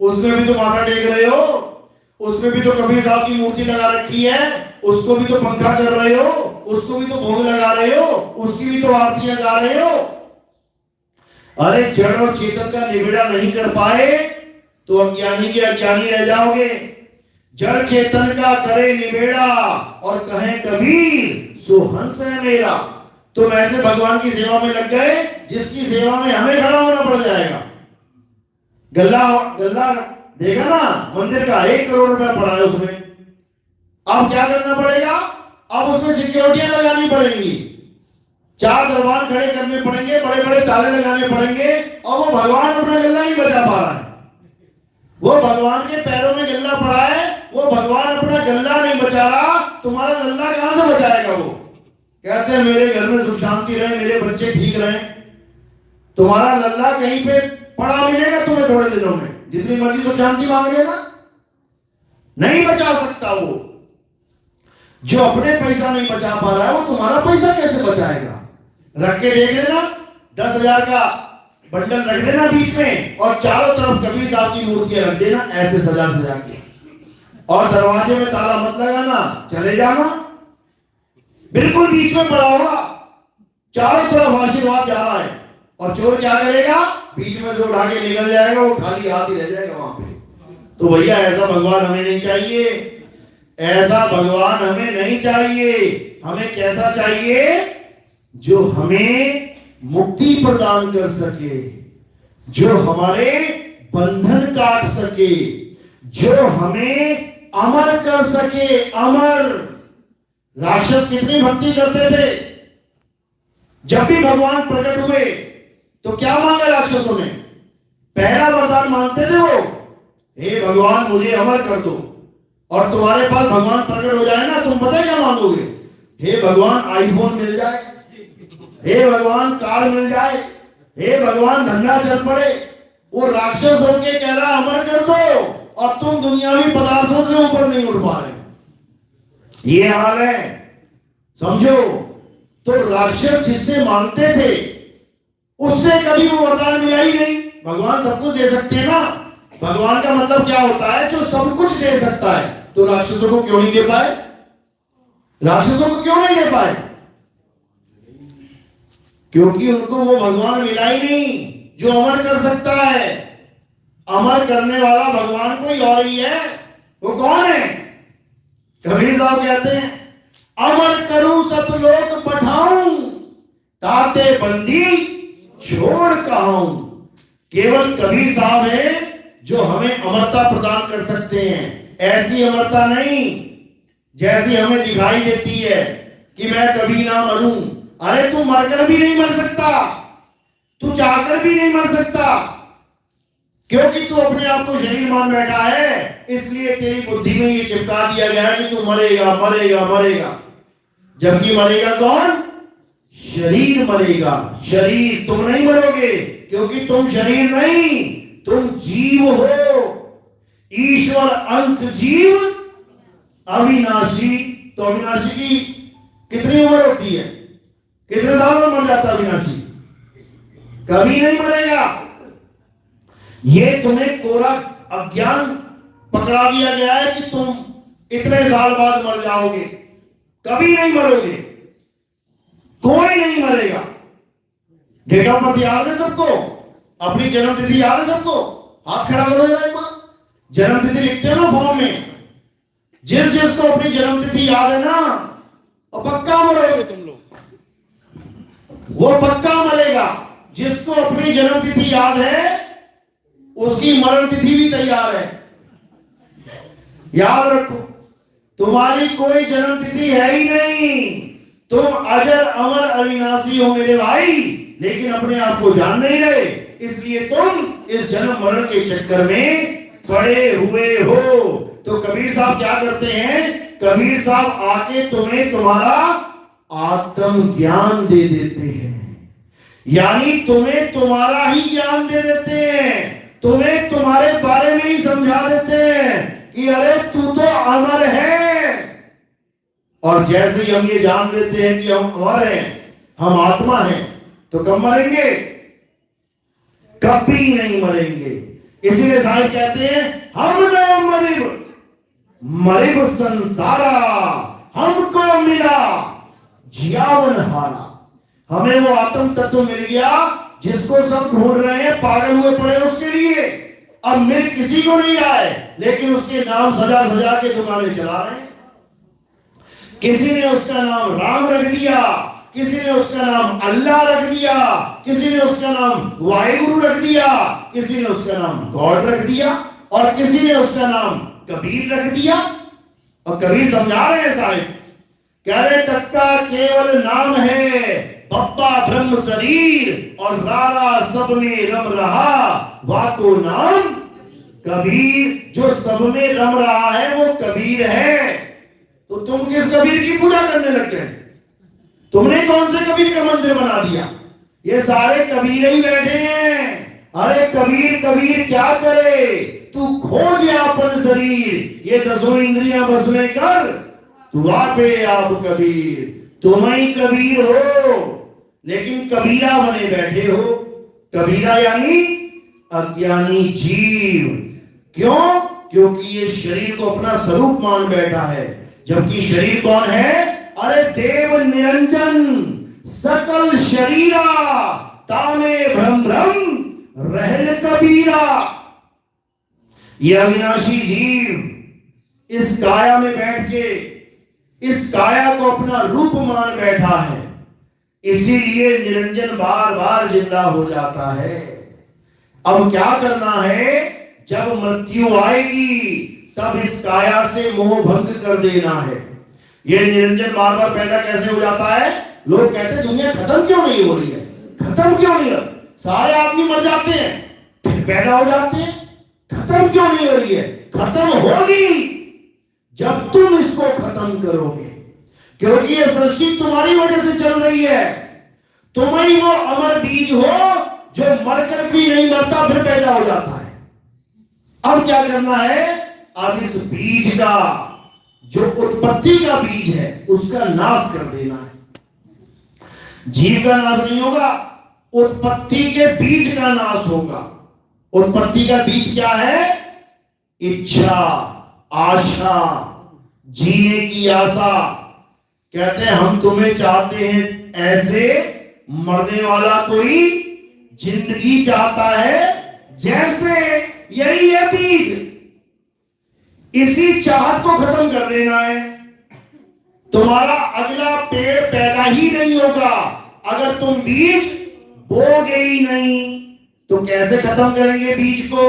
S8: उसमें भी तो माथा टेक रहे हो, उसमें भी तो कबीर साहब की मूर्ति लगा रखी है, उसको भी तो पंखा कर रहे हो, उसको भी तो भोग लगा रहे हो, उसकी भी तो आरतियां गा रहे हो। अरे जड़ और चेतन का निबेड़ा नहीं कर पाए तो अज्ञानी के अज्ञानी रह जाओगे। जड़ चेतन का करे निबेड़ा और कहे कबीर सो हंस है मेरा। तुम ऐसे भगवान की सेवा में लग गए जिसकी सेवा में हमें खड़ा होना पड़ जाएगा। गल्ला गल्ला देखा ना, मंदिर का 1 करोड़ रुपया पड़ा है उसमें। अब क्या करना पड़ेगा, अब उसमें सिक्योरिटियां लगानी पड़ेंगी, 4 दरबार खड़े करने पड़ेंगे, बड़े बड़े ताले लगाने पड़ेंगे, और वो भगवान अपना गल्ला नहीं बचा पा रहा है। वो भगवान के पैरों में गल्ला पड़ा है, वो भगवान अपना गल्ला नहीं बचा रहा, तुम्हारा गल्ला कहां से बचाएगा। वो कहते हैं मेरे घर में सुख शांति रहे, मेरे बच्चे ठीक रहे, तुम्हारा लल्ला कहीं पे पड़ा मिलेगा तुम्हें थोड़े दिनों में, जितनी मर्जी सुख शांति मांग लेना, नहीं बचा सकता। वो जो अपने पैसा नहीं बचा पा रहा है वो तुम्हारा पैसा कैसे बचाएगा। रख के देख लेना, 10,000 का बंडल रख देना बीच में, और चारों तरफ कबीर साहब की मूर्तियां रख देना ऐसे सजा सजा के, और दरवाजे में ताला मत लगाना, चले जाना, बिल्कुल बीच में पड़ा होगा, चारों तरफ आशीर्वाद जा रहा है, और चोर क्या करेगा, बीच में से उठा के निकल जाएगा, वो खाली हाथ ही रह जाएगा वहां पे। तो भैया ऐसा भगवान हमें नहीं चाहिए, ऐसा भगवान हमें नहीं चाहिए। हमें कैसा चाहिए, जो हमें मुक्ति प्रदान कर सके, जो हमारे बंधन काट सके, जो हमें अमर कर सके। अमर राक्षस कितनी भक्ति करते थे, जब भी भगवान प्रकट हुए तो क्या मांगा राक्षसों ने, पहला वरदान मांगते थे वो, हे भगवान मुझे अमर कर दो। और तुम्हारे पास भगवान प्रकट हो जाए ना, तुम पता है क्या मांगोगे, हे भगवान आईफोन मिल जाए, हे भगवान कार मिल जाए, हे भगवान धंधा चल पड़े। वो राक्षस होके कह रहा अमर कर दो, और तुम दुनियावी पदार्थों से ऊपर नहीं उठ पा रहे। ये हाल है, समझो। तो राक्षस जिससे मांगते थे उससे कभी वो वरदान मिला ही नहीं। भगवान सब कुछ दे सकते हैं ना, भगवान का मतलब क्या होता है, जो सब कुछ दे सकता है। तो राक्षसों को क्यों नहीं दे पाए, राक्षसों को क्यों नहीं दे पाए, क्योंकि उनको वो भगवान मिला ही नहीं जो अमर कर सकता है। अमर करने वाला भगवान कोई और ही है। वो कौन है, कबीर साहब कहते हैं अमर करूं सतलोक पठाऊं, ताते बंदी छोड़ कहूं। केवल कबीर साहब है जो हमें अमरता प्रदान कर सकते हैं। ऐसी अमरता नहीं जैसी हमें दिखाई देती है कि मैं कभी ना मरूं। अरे तू मरकर भी नहीं मर सकता, तू चाहकर भी नहीं मर सकता, क्योंकि तू अपने आप को शरीर मान बैठा है। इसलिए तेरी बुद्धि में ये चिपका दिया गया है कि तू मरेगा मरेगा मरेगा, जबकि मरेगा कौन, शरीर मरेगा। शरीर, तुम नहीं मरोगे, क्योंकि तुम शरीर नहीं, तुम जीव हो, ईश्वर अंश जीव, अविनाशी। तो अविनाशी की कितनी उम्र होती है, कितने साल में मर जाता अविनाशी, कभी नहीं मरेगा। ये तुम्हें कोरा अज्ञान पकड़ा दिया गया है कि तुम इतने साल बाद मर जाओगे, कभी नहीं मरोगे, कोई नहीं मरेगा। डेट ऑफ बर्थ याद है सबको, अपनी जन्म तिथि याद है सबको, हाथ खड़ा करो जरा एक बार। जन्म तिथि लिखते हो ना फॉर्म में, जिसको अपनी जन्म तिथि याद है ना, और पक्का मरोगे तुम लोग, वो पक्का मरेगा। जिसको अपनी जन्म तिथि याद है उसकी मरण तिथि भी तैयार है। याद रखो, तुम्हारी कोई जन्म तिथि है ही नहीं, तुम अजर अमर अविनाशी हो मेरे भाई, लेकिन अपने आप को जान नहीं रहे, इसलिए तुम इस जन्म मरण के चक्कर में पड़े हुए हो। तो कबीर साहब क्या करते हैं, कबीर साहब आके तुम्हें तुम्हारा आत्म ज्ञान दे देते हैं, यानी तुम्हें तुम्हारा ही ज्ञान दे देते हैं, तुम्हें तुम्हारे बारे में ही समझा देते हैं कि अरे तू तो अमर है। और जैसे ही हम ये जान लेते हैं कि हम अमर हैं, हम आत्मा हैं, तो कब मरेंगे? कभी नहीं मरेंगे। इसीलिए साहिब कहते हैं हम न मरिब संसारा, हमको मिला जियावन हारा। हमें वो आत्म तत्व मिल गया जिसको सब ढूंढ रहे हैं, पागल हुए पड़े उसके लिए। अब मिल किसी को नहीं रहा है, लेकिन उसके नाम सजा सजा के दुकानें चला रहे हैं। किसी ने उसका नाम राम रख दिया, किसी ने उसका नाम अल्लाह रख दिया, किसी ने उसका नाम वाहिगुरु रख दिया, किसी ने उसका नाम गॉड रख दिया, और किसी ने उसका नाम कबीर रख दिया। और कबीर समझा रहे हैं साहिब, कह रहे टक्का केवल नाम है, बप्पा ब्रह्म शरीर, और रारा सब में रम रहा, वाको नाम कबीर। जो सब में रम रहा है वो कबीर है। तो तुम किस कबीर की पूजा करने लग गए? तुमने कौन से कबीर का मंदिर बना दिया? ये सारे कबीर ही बैठे हैं। अरे कबीर कबीर क्या करे, तू खो गया अपन शरीर, ये 10 इंद्रियां बस में कर, तू आपे आप कबीर, तुम ही कबीर हो, लेकिन कबीरा बने बैठे हो। कबीरा यानी अज्ञानी जीव। क्यों? क्योंकि ये शरीर को अपना स्वरूप मान बैठा है, जबकि शरीर कौन है? अरे देव निरंजन सकल शरीरा, तामे भ्रम भ्रम रहन कबीरा। ये अविनाशी जीव इस काया में बैठ के इस काया को अपना रूप मान बैठा है, इसीलिए निरंजन बार बार जिंदा हो जाता है। अब क्या करना है? जब मृत्यु आएगी तब इस काया से मोह भंग कर देना है। ये निरंजन बार बार पैदा कैसे हो जाता है? लोग कहते हैं दुनिया खत्म क्यों नहीं हो रही है, खत्म क्यों नहीं हो? सारे आदमी मर जाते हैं फिर पैदा हो जाते हैं, खत्म क्यों नहीं हो रही है? खत्म होगी जब तुम इसको खत्म करोगे, क्योंकि ये सृष्टि तुम्हारी वजह से चल रही है। तुम ही वो अमर बीज हो जो मरकर भी नहीं मरता फिर पैदा हो जाता है। अब क्या करना है? अब इस बीज का जो उत्पत्ति का बीज है उसका नाश कर देना है। जीव का नाश नहीं होगा, उत्पत्ति के बीज का नाश होगा। उत्पत्ति का बीज क्या है? इच्छा, आशा, जीने की आशा। कहते हैं हम तुम्हें चाहते हैं ऐसे, मरने वाला कोई जिंदगी चाहता है जैसे। यही है बीज। इसी चाहत को खत्म कर देना है। तुम्हारा अगला पेड़ पैदा ही नहीं होगा अगर तुम बीज बोगे ही नहीं। तो कैसे खत्म करेंगे बीज को?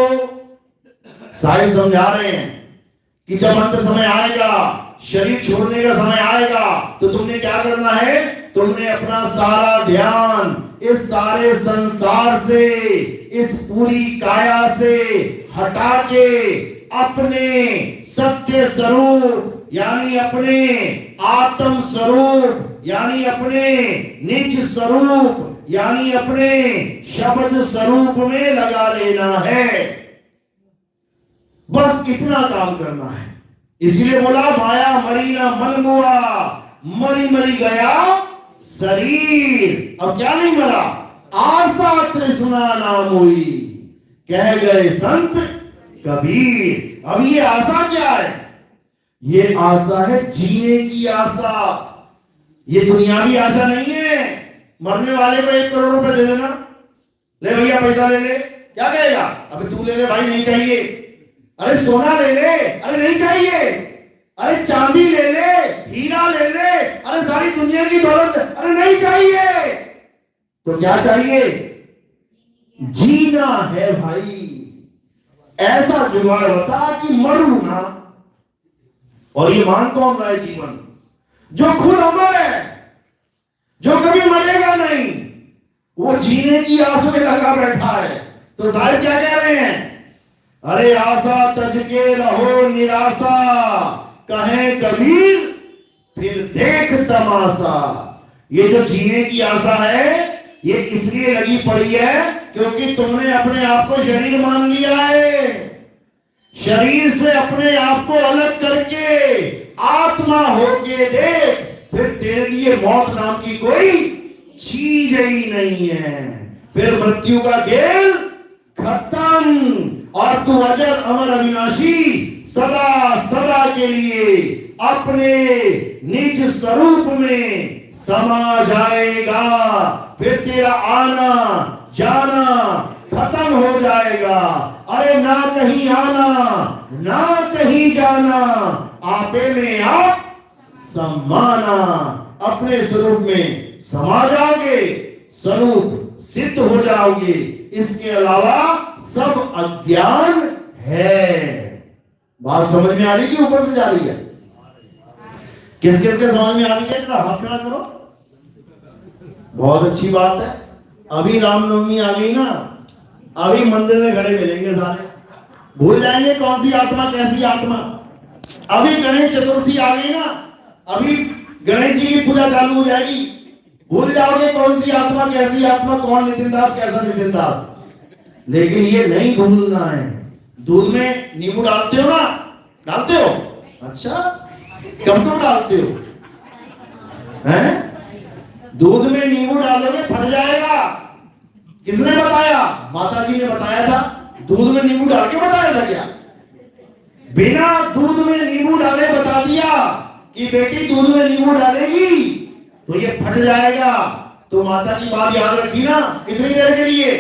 S8: साहिब समझा रहे हैं कि जब अंत समय आएगा, शरीर छोड़ने का समय आएगा, तो तुमने क्या करना है? तुमने अपना सारा ध्यान इस सारे संसार से, इस पूरी काया से हटा के अपने सत्य स्वरूप यानी अपने आत्म स्वरूप यानी अपने निज स्वरूप यानी अपने शब्द स्वरूप में लगा लेना है। बस इतना काम करना है। इसलिए बोला माया मरी ना मन मुआ, मरी मरी गया शरीर। अब क्या नहीं मरा? आशा तृष्णा नाम हुई, कह गए संत कबीर। अब ये आशा क्या है? ये आशा है जीने की आशा। ये दुनियावी आशा नहीं है। मरने वाले को 1 करोड़ रुपए दे देना, ले भैया पैसा ले ले, क्या कहेगा? अबे तू ले ले भाई, नहीं चाहिए। अरे सोना ले ले, अरे नहीं चाहिए। अरे चांदी ले ले, हीरा ले ले, अरे सारी दुनिया की दौलत, अरे नहीं चाहिए। तो क्या चाहिए? जीना है भाई। ऐसा जुगाड़ बता कि मरू ना। और ये मान कौन रहा है? जीवन जो खुद अमर है, जो कभी मरेगा नहीं, वो जीने की आस में लगा बैठा है। तो साहिब क्या कह रहे हैं? अरे आशा तज के रहो निराशा, कहे कबीर फिर देख तमाशा। ये जो जीने की आशा है ये इसलिए लगी पड़ी है क्योंकि तुमने अपने आप को शरीर मान लिया है। शरीर से अपने आप को अलग करके आत्मा होके देख, फिर तेरे लिए मौत नाम की कोई चीज ही नहीं है। फिर मृत्यु का खेल खत्म और तू अजर अमर अविनाशी सदा सदा के लिए अपने निज स्वरूप में समा जाएगा। फिर तेरा आना जाना खत्म हो जाएगा। अरे ना कहीं आना ना कहीं जाना, आपे में आप समाना। अपने स्वरूप में समा जाओगे, स्वरूप सिद्ध हो जाओगे। इसके अलावा सब अज्ञान है। बात समझ में आ रही कि ऊपर से जा रही है? किस किस के समझ में आ रही है? जरा हाथ खड़ा करो। बहुत अच्छी बात है। अभी रामनवमी आ गई ना, अभी मंदिर में खड़े मिलेंगे सारे, भूल जाएंगे कौन सी आत्मा कैसी आत्मा। अभी गणेश चतुर्थी आ गई ना, अभी गणेश जी की पूजा चालू हो जाएगी, भूल जाओगे कौन सी आत्मा कैसी आत्मा, कौन नितिन दास कैसा नितिन दास। लेकिन ये नहीं भूलना है। दूध में नींबू डालते हो ना? डालते हो? अच्छा, कब कब डालते हो? हैं? दूध में नींबू डालोगे फट जाएगा। किसने बताया? माता जी ने बताया था। दूध में नींबू डाल के बताया था क्या? बिना दूध में नींबू डाले बता दिया कि बेटी दूध में नींबू डालेगी तो ये फट जाएगा। तो माता की बात याद रखी ना, कितनी देर के लिए?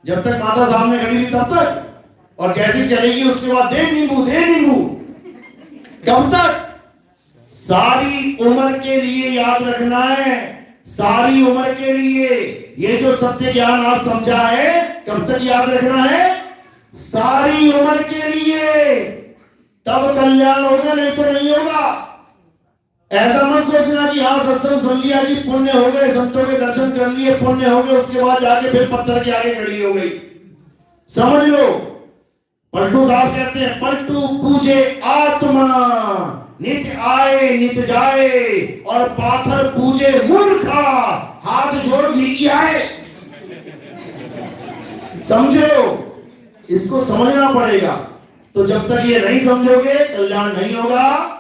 S8: जब तक माता सामने खड़ी थी तब तक, और जैसी चलेगी उसके बाद दे नींबू दे नींबू। कब तक? सारी उम्र के लिए याद रखना है, सारी उम्र के लिए। ये जो सत्य ज्ञान आज समझा है, कब तक याद रखना है? सारी उम्र के लिए। तब कल्याण होगा, नहीं तो नहीं होगा। ऐसा मत सोचना कि हाँ सत्संग सुन लिया जी, पुण्य हो गए, संतों के दर्शन कर लिए, पुण्य हो गए, उसके बाद जाके फिर पत्थर के आगे खड़ी हो गई। समझ लो, पलटू साहब कहते हैं पलटू पूजे आत्मा, नित आए नित जाए, और पाथर पूजे मूर्खा, हाथ जोड़ गिरी आए। समझो, इसको समझना पड़ेगा। तो जब तक ये नहीं समझोगे कल्याण नहीं होगा।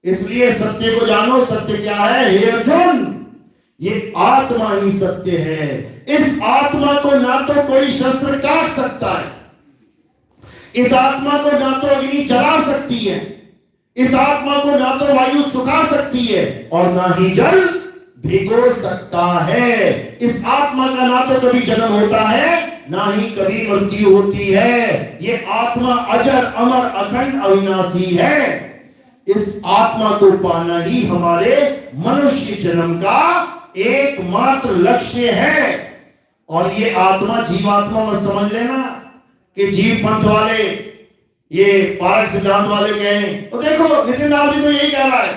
S8: इसलिए सत्य को जानो। सत्य क्या है? हे अर्जुन, ये आत्मा ही सत्य है। इस आत्मा को ना तो कोई शस्त्र काट सकता है, इस आत्मा को ना तो अग्नि जला सकती है, इस आत्मा को ना तो वायु सुखा सकती है, और ना ही जल भिगो सकता है। इस आत्मा का ना तो कभी जन्म होता है, ना ही कभी मृत्यु होती है। ये आत्मा अजर अमर अखंड अविनाशी है। इस आत्मा को पाना ही हमारे मनुष्य जन्म का एकमात्र लक्ष्य है। और ये आत्मा जीवात्मा मत समझ लेना कि जीव पंथ वाले, ये पारक सिद्धांत वाले कहें। तो देखो नितिन दास भी तो यही कह रहा है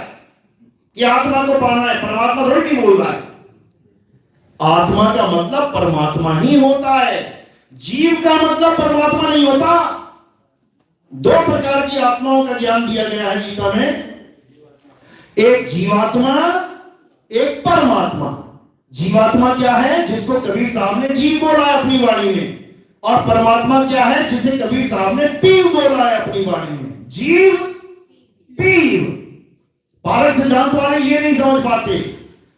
S8: कि आत्मा को पाना है, परमात्मा थोड़ी नहीं बोल रहा है। आत्मा का मतलब परमात्मा ही होता है, जीव का मतलब परमात्मा नहीं होता। दो प्रकार की आत्माओं का ज्ञान दिया गया है गीता में, एक जीवात्मा, एक परमात्मा। जीवात्मा क्या है? जिसको कबीर साहब ने जीव बोला है अपनी वाणी में। और परमात्मा क्या है? जिसे कबीर साहब ने पीव बोला है अपनी वाणी में। जीव पीव। पारक सिद्धांत वाले ये नहीं समझ पाते,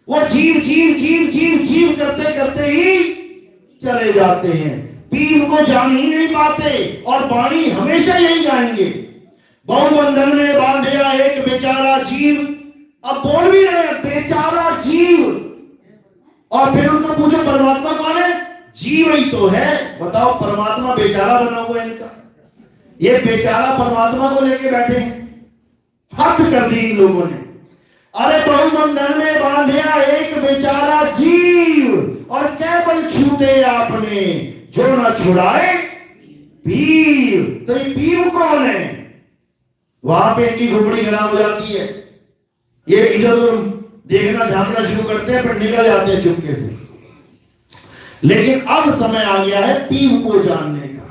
S8: वो जीव जीव जीव जीव जीव करते करते ही चले जाते हैं, पीव को जान ही नहीं पाते, और वाणी हमेशा यही गाएंगे, बहुबंधन में बांधया एक बेचारा जीव। अब बोल भी रहे बेचारा जीव, और फिर उनको पूछो परमात्मा कौन है? जीव ही तो है। बताओ, परमात्मा बेचारा बना हुआ है इनका। ये बेचारा परमात्मा को लेके बैठे हैं। हक कर दी इन लोगों ने। अरे बहुबंधन में बांधया एक बेचारा जीव, और केवल छूटे आपने जो न छुड़ाए पीव। तो ये पीव कौन है? वहां पे इनकी घुमड़ी खराब हो जाती है। ये इधर उधर देखना झांकना शुरू करते हैं, फिर निकल जाते हैं चुपके से। लेकिन अब समय आ गया है पीव को जानने का।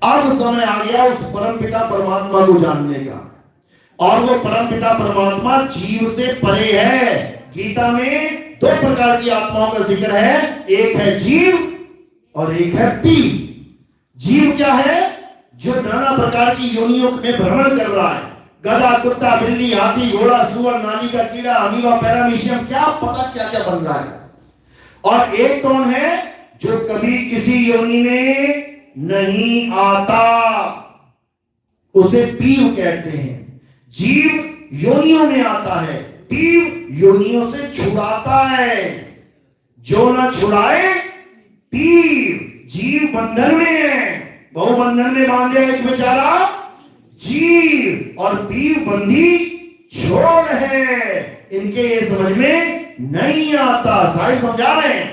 S8: अब समय आ गया उस परमपिता परमात्मा को जानने का। और वो परमपिता परमात्मा जीव से परे है। गीता में दो प्रकार की आत्माओं का जिक्र है, एक है जीव और एक है पीव। जीव क्या है? जो नाना प्रकार की योनियों में भ्रमण कर रहा है। गधा, कुत्ता, बिल्ली, हाथी, घोड़ा, सुअर, नाली का कीड़ा, अमीबा, पैरामीशियम, क्या पता क्या क्या बन रहा है। और एक कौन है जो कभी किसी योनि में नहीं आता, उसे पीव कहते हैं। जीव योनियों में आता है, पीव योनियों से छुड़ाता है। जो ना छुड़ाए पीव। जीव बंधन में है, बहु बंधन में बांधे एक बेचारा जीव, और पीव बंदी छोड़ है। इनके ये समझ में नहीं आता। साहिब समझा रहे हैं,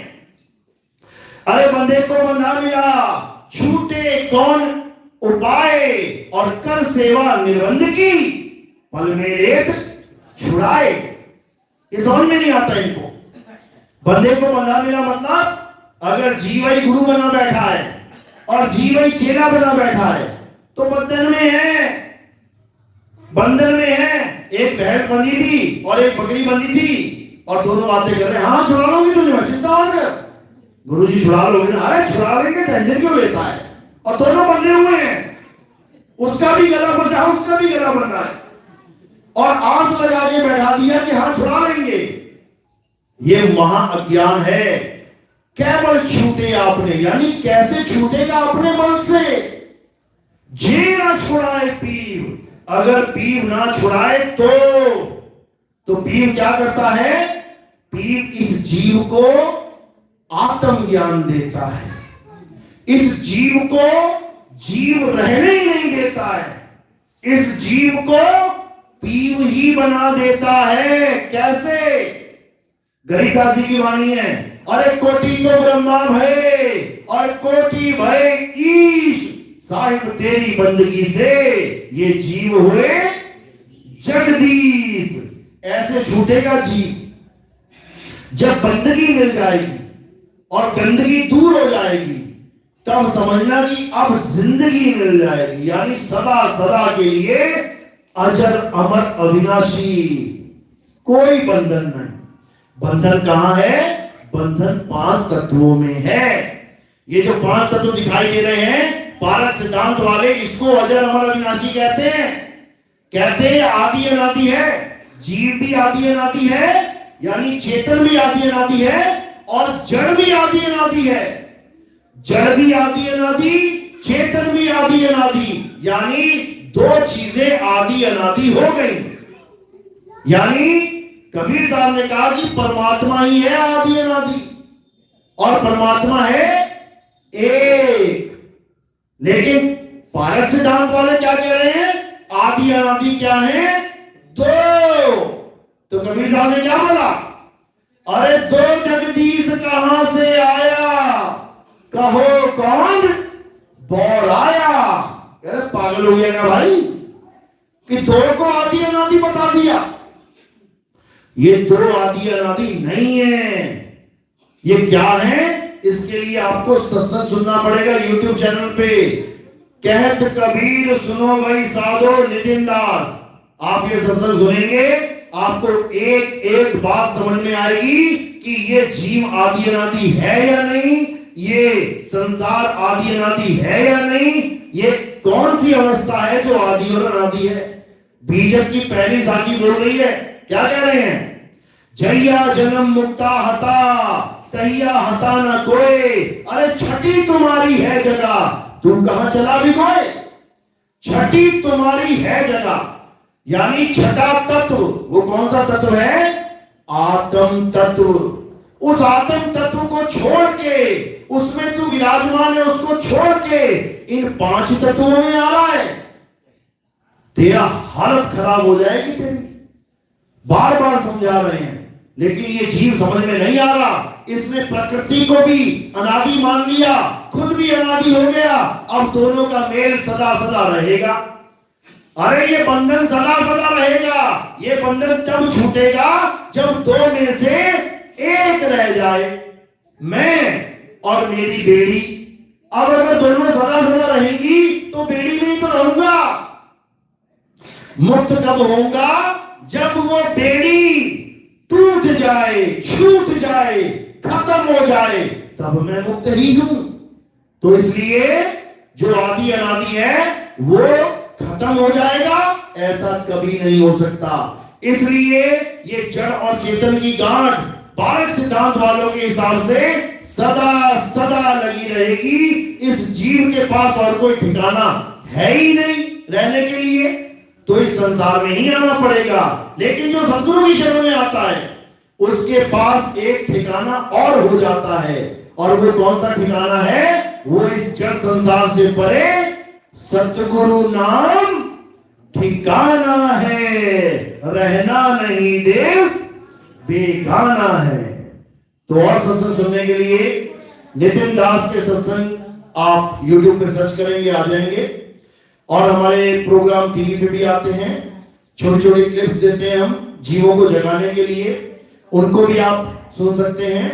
S8: अरे बंदे को बंधा मिला, छूटे कौन उपाय, और कर सेवा निर्बंध की, पल में रेत छुड़ाए। ये समझ में नहीं आता इनको। बंदे को बंधा मिला मतलब अगर जीवई गुरु बना बैठा है और जीवई चेला बना बैठा है तो बंधन में है, बंधन में है। एक भैंस बंधी थी और एक बकरी बंधी थी और दोनों बातें कर रहे हैं, हाँ छुड़ा लोगे तुझे, चिंता मत कर, गुरु जी छुड़ा लोगे ना। अरे छुड़ा लेंगे, टेंशन क्यों लेता है। और दोनों बंधे हुए हैं, उसका भी गला बंधा, उसका भी गला बंधा है, और आस लगा के बैठा दिया कि हाँ छुड़ा लेंगे। ये महा अज्ञान है। केवल छूटे आपने, यानी कैसे छूटेगा अपने बल से। जे ना छुड़ाए पीव, अगर पीव ना छुड़ाए तो पीव क्या करता है, पीव इस जीव को आत्म ज्ञान देता है, इस जीव को जीव रहने ही नहीं देता है, इस जीव को पीव ही बना देता है। कैसे? गरीदास जी की वाणी है, अरे कोटि तो ब्रह्मा भय और कोटि भय ईश, साहिब तेरी बंदगी से ये जीव हुए जगदीश। ऐसे छूटेगा जीव। जब बंदगी मिल जाएगी और गंदगी दूर हो जाएगी तब समझना कि अब जिंदगी मिल जाएगी, यानी सदा सदा के लिए अजर अमर अविनाशी, कोई बंधन नहीं। बंधन कहां है? बंधन 5 तत्वों में है। ये जो 5 तत्व दिखाई दे रहे हैं, पारक सिद्धांत वाले इसको अजर अमर अविनाशी कहते हैं। कहते हैं आदि अनादि है, जीव भी आदि अनादि है, यानी चेतन भी आदि अनादि है, और जड़ भी आदि अनादि है। जड़ भी आदि अनादि, चेतन भी आदि अनादि, यानी 2 चीजें आदि अनादि हो गई। यानी कबीर साहब ने कहा कि परमात्मा ही है आदि अनादि, और परमात्मा है एक। लेकिन पारक सिद्धांत वाले क्या कह रहे हैं? आदि अनादि क्या है? 2। तो कबीर साहब ने क्या बोला? अरे 2 जगदीश कहां से आया, कहो कौन बोराया। अरे पागल हो गया क्या भाई कि 2 को आदि अनादि बता दिया? ये 2 आदि अनादि नहीं है। ये क्या है? इसके लिए आपको सत्संग सुनना पड़ेगा YouTube चैनल पे। कहत कबीर सुनो भाई साधो नितिन दास। आप ये सत्संग सुनेंगे, आपको एक एक बात समझ में आएगी कि ये जीव आदि अनादि है या नहीं, ये संसार आदि अनादि है या नहीं, ये कौन सी अवस्था है जो आदि और अनादि है। बीजक की पहली साखी बोल रही है, क्या कह रहे हैं? जैया जन्म मुक्ता हता तैया हता न कोई। अरे छठी तुम्हारी है जगह, तू कहां चला भी कोई। छठी तुम्हारी है जगह, यानी छठा तत्व, वो कौन सा तत्व है? आत्म तत्व। उस आत्म तत्व को छोड़ के, उसमें तू विराजमान है, उसको छोड़ के इन 5 तत्वों में आ रहा है, तेरा हालत खराब हो जाएगी तेरी। बार बार समझा रहे हैं, लेकिन ये जीव समझ में नहीं आ रहा। इसने प्रकृति को भी अनादि मान लिया, खुद भी अनादि हो गया। अब दोनों का मेल सदा सदा रहेगा। अरे ये बंधन सदा सदा रहेगा। ये बंधन तब छूटेगा जब 2 में से एक रह जाए, मैं और मेरी बेड़ी। अब अगर दोनों सदा सदा रहेंगी तो बेड़ी में ही तो रहूंगा। मुक्त कब होऊंगा? जब वो बेड़ी टूट जाए, छूट जाए, खत्म हो जाए, तब मैं मुक्त ही हूं। तो इसलिए जो आदि अनादि है वो खत्म हो जाएगा, ऐसा कभी नहीं हो सकता। इसलिए ये जड़ और चेतन की गांठ बालक सिद्धांत वालों के हिसाब से सदा सदा लगी रहेगी। इस जीव के पास और कोई ठिकाना है ही नहीं रहने के लिए, तो इस संसार में ही आना पड़ेगा। लेकिन जो सद्गुरु की शरण में आता है उसके पास एक ठिकाना और हो जाता है, और वो कौन सा ठिकाना है? वो इस जड़ संसार से परे सतगुरु नाम ठिकाना है, रहना नहीं देश बेगाना है। तो और सत्संग सुनने के लिए नितिन दास के सत्संग आप YouTube पे सर्च करेंगे, आ जाएंगे। और हमारे प्रोग्राम टीवी पे भी आते हैं, छोटे छोटे क्लिप्स देते हैं हम जीवों को जगाने के लिए, उनको भी आप सुन सकते हैं।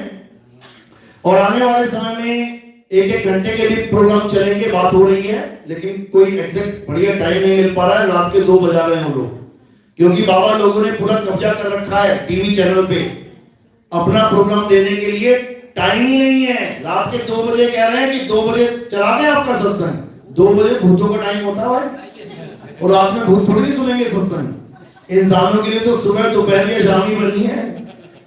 S8: और आने वाले समय में एक एक घंटे के भी प्रोग्राम चलेंगे, बात हो रही है, लेकिन कोई एग्जैक्ट बढ़िया टाइम नहीं मिल पा रहा है। रात के 2 बजा रहे हैं वो लोग, क्योंकि बाबा लोगों ने पूरा कब्जा कर रखा है टीवी चैनल पे। अपना प्रोग्राम देने के लिए टाइम ही नहीं है। रात के 2 बजे कह रहे हैं कि 2 बजे चला दें आपका सत्संग। 2 बजे भूतों का टाइम होता है भाई, और रात में भूत थोड़ी नहीं सुनेंगे सत्संग। इंसानों के लिए तो सुबह दोपहर या शाम ही बनी है,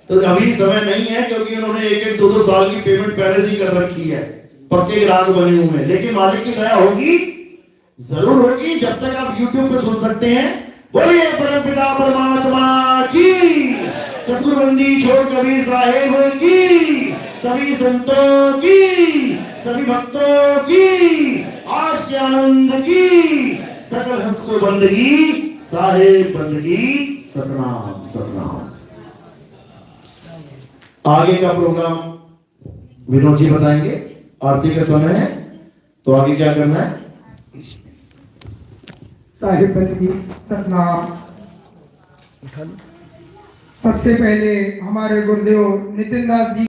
S8: तो अभी समय नहीं है, क्योंकि उन्होंने 1-1, 2-2 साल की पेमेंट पहले से ही कर रखी है, पक्के ग्राहक बने हुए हैं। लेकिन मालिक की दया होगी, जरूर होगी। जब तक आप YouTube पे सुन सकते हैं, बोलिए परमपिता परमात्मा की, सतगुरु बंदी छोड़ कबीर साहेब की, सभी संतों की, सभी भक्तों की, आज के आनंद की, सकल हंस को बंदगी, साहेब बंदगी, सतनाम सतनाम। आगे का प्रोग्राम विनोद जी बताएंगे। आरती का समय है, तो आगे क्या करना है?
S9: साहिब बंदगी सतनाम। सबसे पहले हमारे गुरुदेव नितिन दास जी